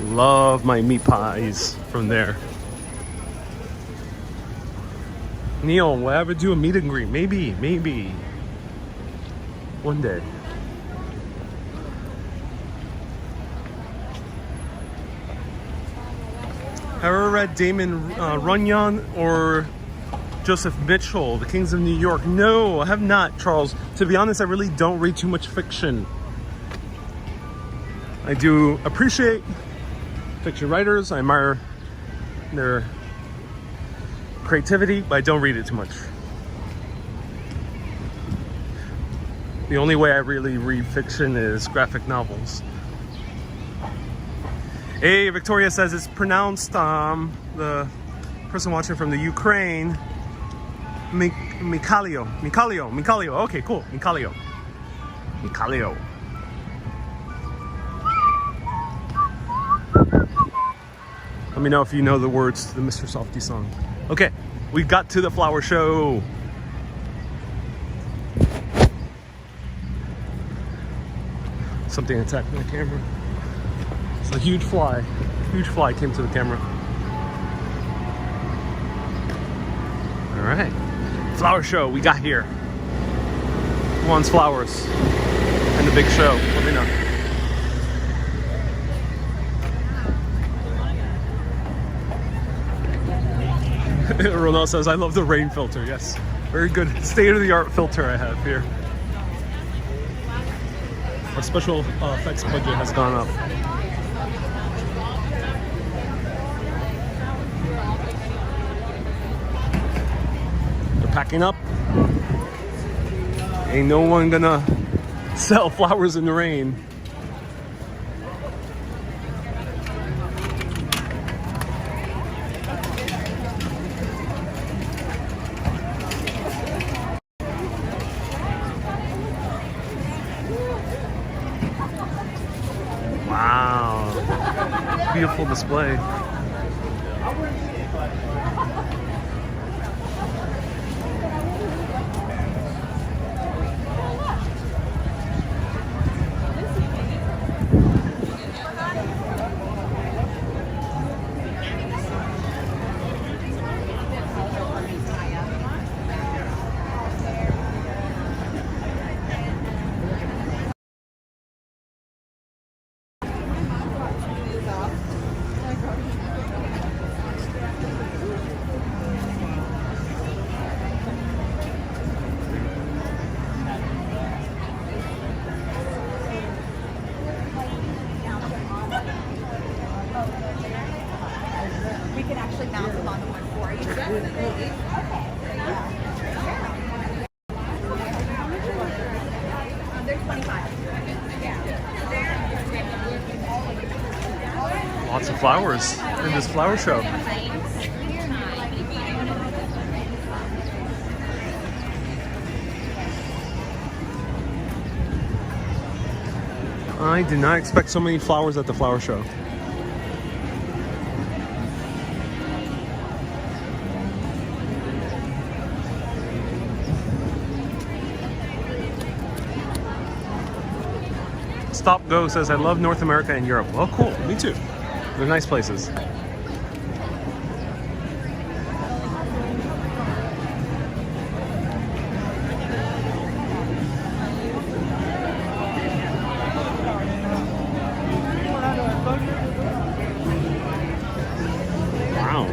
Love my meat pies from there. Neil, will I ever do a meet and greet? Maybe. One day. Have you ever read Damon Runyon or Joseph Mitchell, The Kings of New York? No, I have not, Charles. To be honest, I really don't read too much fiction. I do appreciate fiction writers. I admire their creativity, but I don't read it too much. The only way I really read fiction is graphic novels. Hey, Victoria says it's pronounced, the person watching from the Ukraine, Mikhailo. Okay, cool. Mikhailo. Let me know if you know the words to the Mr. Softy song. Okay, we got to the flower show. Something attacked my camera. It's a huge fly. Huge fly came to the camera. All right. Flower show we got here. Who wants flowers? And the big show. Let me know. Ronald says, I love the rain filter. Yes, very good. State-of-the-art filter I have here. Our special effects budget has gone up. They're packing up. Ain't no one gonna sell flowers in the rain. Wow, beautiful display. We can actually mount them on the one for you. They're 25. Lots of flowers in this flower show. I did not expect so many flowers at the flower show. Stop Go says, I love North America and Europe. Well, cool. Me too. They're nice places. Wow.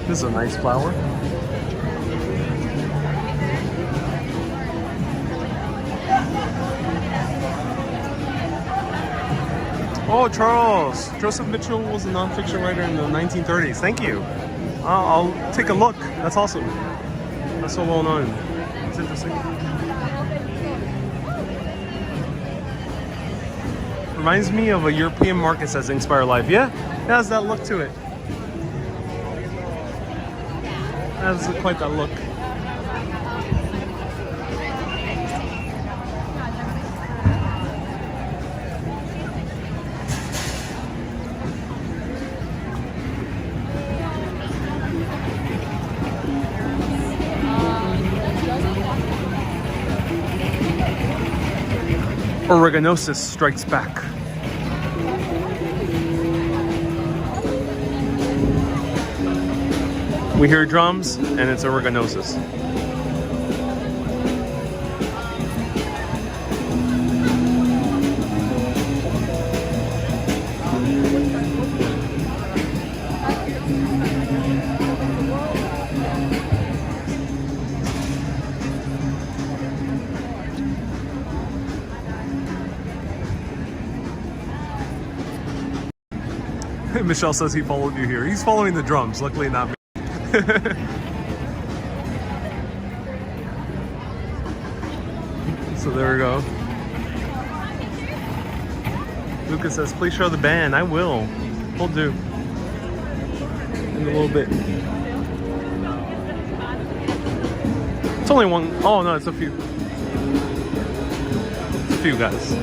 This is a nice flower. Oh, Charles. Joseph Mitchell was a nonfiction writer in the 1930s. Thank you. I'll take a look. That's awesome. That's so well known. It's interesting. Reminds me of a European market, says Inspire Life. Yeah, it has that look to it. It has quite that look. Oreganosis strikes back. We hear drums, and it's oreganosis. Michelle says he followed you here. He's following the drums, luckily not me. So there we go. Lucas says, please show the band. I will. We'll do. In a little bit. It's only one. Oh no, it's a few. It's a few guys.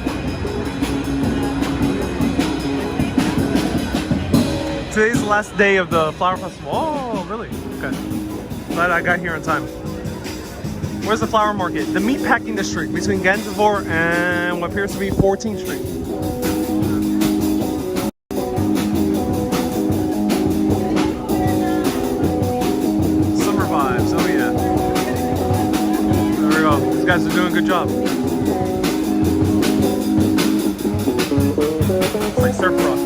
Today's the last day of the flower festival. Oh, really? Okay. Glad I got here on time. Where's the flower market? The meatpacking district between Gansevoort and what appears to be 14th Street. Summer vibes, oh yeah. These guys are doing a good job. It's like surf rock.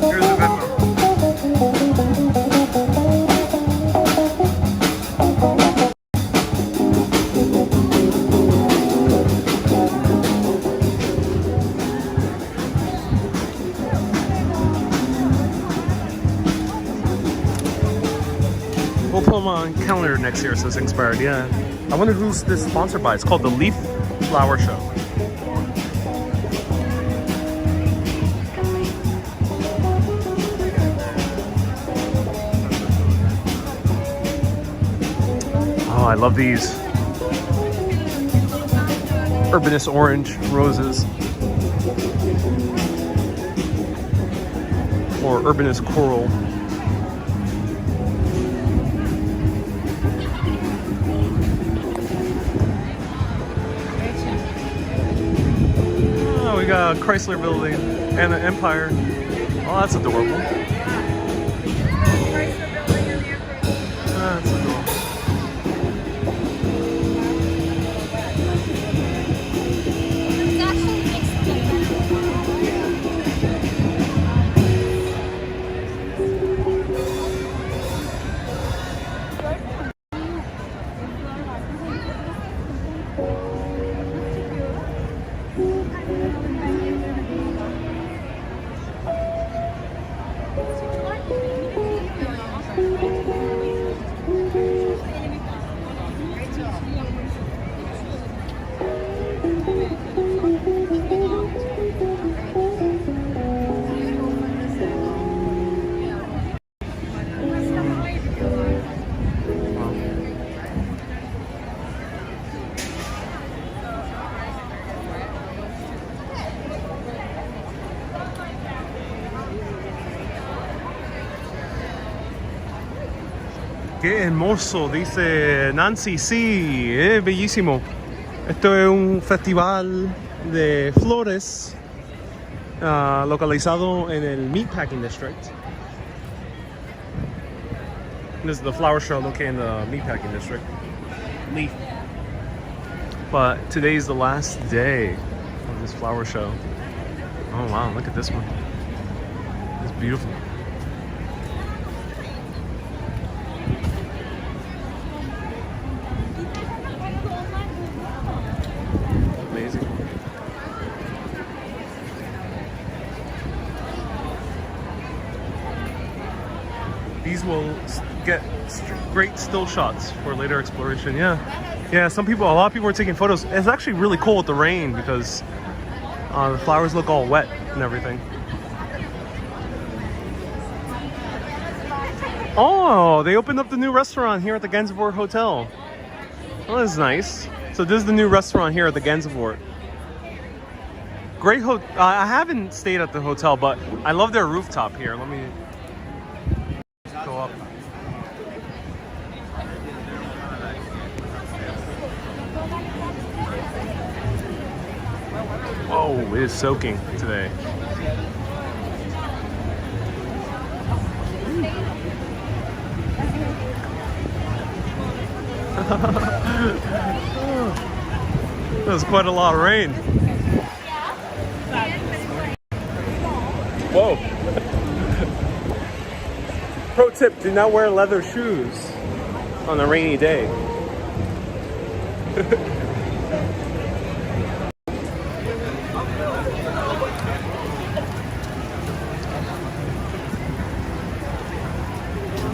Here's the Venmo. We'll put them on calendar next year, so it's expired. Yeah. I wonder who's this sponsored by. It's called the Leaf Flower Show. Oh, I love these. Urbanus orange roses. Or Urbanus coral. Oh, we got a Chrysler building and an Empire. Oh, that's adorable. That's adorable. It's actually makes it Qué hermoso, dice Nancy. Sí, es bellísimo. Esto es un festival de flores localizado en el Meatpacking District. This is the flower show located in the Meatpacking District. Leaf. But today's the last day of this flower show. Oh wow, look at this one. It's beautiful. Amazing. These will get great still shots for later exploration. Yeah, yeah. A lot of people are taking photos. It's actually really cool with the rain because the flowers look all wet and everything. Oh, they opened up the new restaurant here at the Gansevoort Hotel. Oh, that's nice. So this is the new restaurant here at the Gansevoort. Great I haven't stayed at the hotel, but I love their rooftop here. Let me go up. Oh, it is soaking today. That was quite a lot of rain. Whoa. Pro tip, do not wear leather shoes on a rainy day.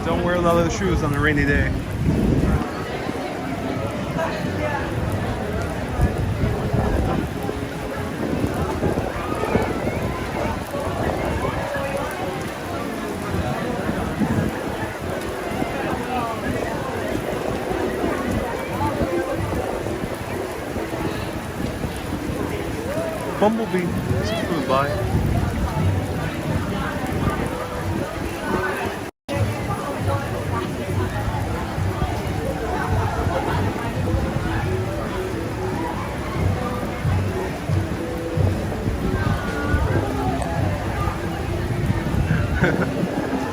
Don't wear leather shoes on a rainy day. Bumblebee, some food by.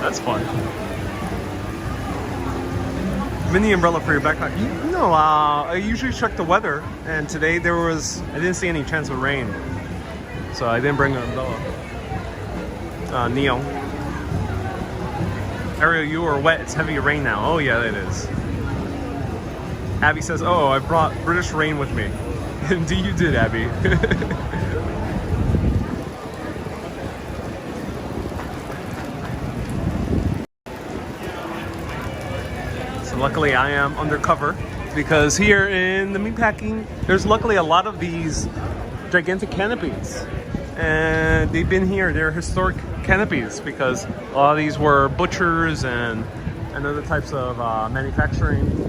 That's fun. Mini umbrella for your backpack. No, I usually check the weather, and today I didn't see any chance of rain, so I didn't bring an umbrella. Neo. Ariel, you are wet. It's heavy rain now. Oh yeah, it is. Abby says, "Oh, I brought British rain with me." Indeed, you did, Abby. Luckily, I am undercover because here in the meatpacking, there's luckily a lot of these gigantic canopies. And they've been here, they're historic canopies because a lot of these were butchers and other types of manufacturing.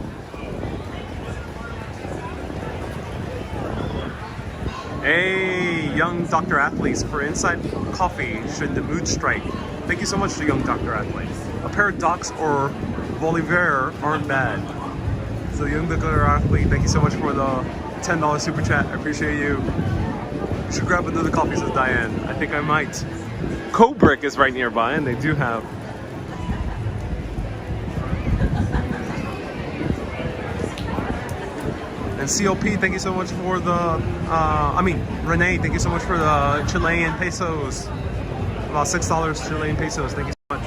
Hey, young Dr. Athletes, for Inside Coffee, should the mood strike. Thank you so much to young Dr. Athletes. A pair of Docs or Bolivar aren't bad. So young Dr. Athlete, thank you so much for the $10 super chat. I appreciate you. You should grab another coffee, says Diane. I think I might. Cobrick is right nearby, and they do have. And COP, thank you so much for the, Renee, thank you so much for the Chilean pesos. About $6 Chilean pesos, thank you so much.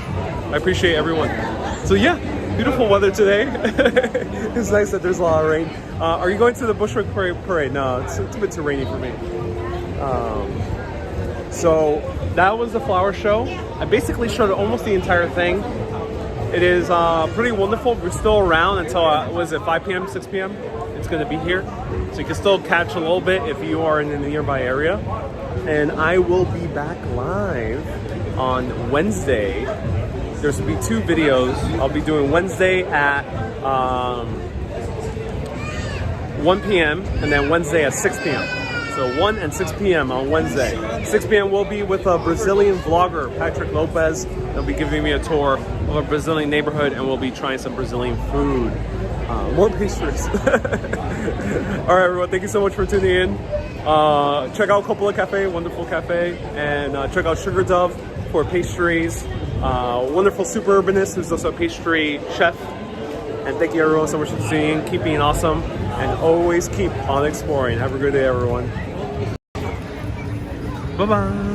I appreciate everyone. So yeah, beautiful weather today. It's nice that there's a lot of rain. Are you going to the Bushwick Parade? No, it's a bit too rainy for me. So that was the flower show. I basically showed almost the entire thing. It is pretty wonderful. We're still around until, 5 p.m., 6 p.m.? It's going to be here. So you can still catch a little bit if you are in the nearby area. And I will be back live on Wednesday. There's going to be 2 videos. I'll be doing Wednesday at 1 p.m. and then Wednesday at 6 p.m. So 1 and 6 p.m. on Wednesday. 6 p.m. we'll be with a Brazilian vlogger, Patrick Lopez. He'll be giving me a tour of a Brazilian neighborhood and we'll be trying some Brazilian food. More pastries. All right, everyone. Thank you so much for tuning in. Check out Coppola Cafe, wonderful cafe. And check out Sugar Dove for pastries. Wonderful super urbanist who's also a pastry chef. And thank you everyone so much for tuning in. Keep being awesome and always keep on exploring. Have a good day, everyone. Bye-bye.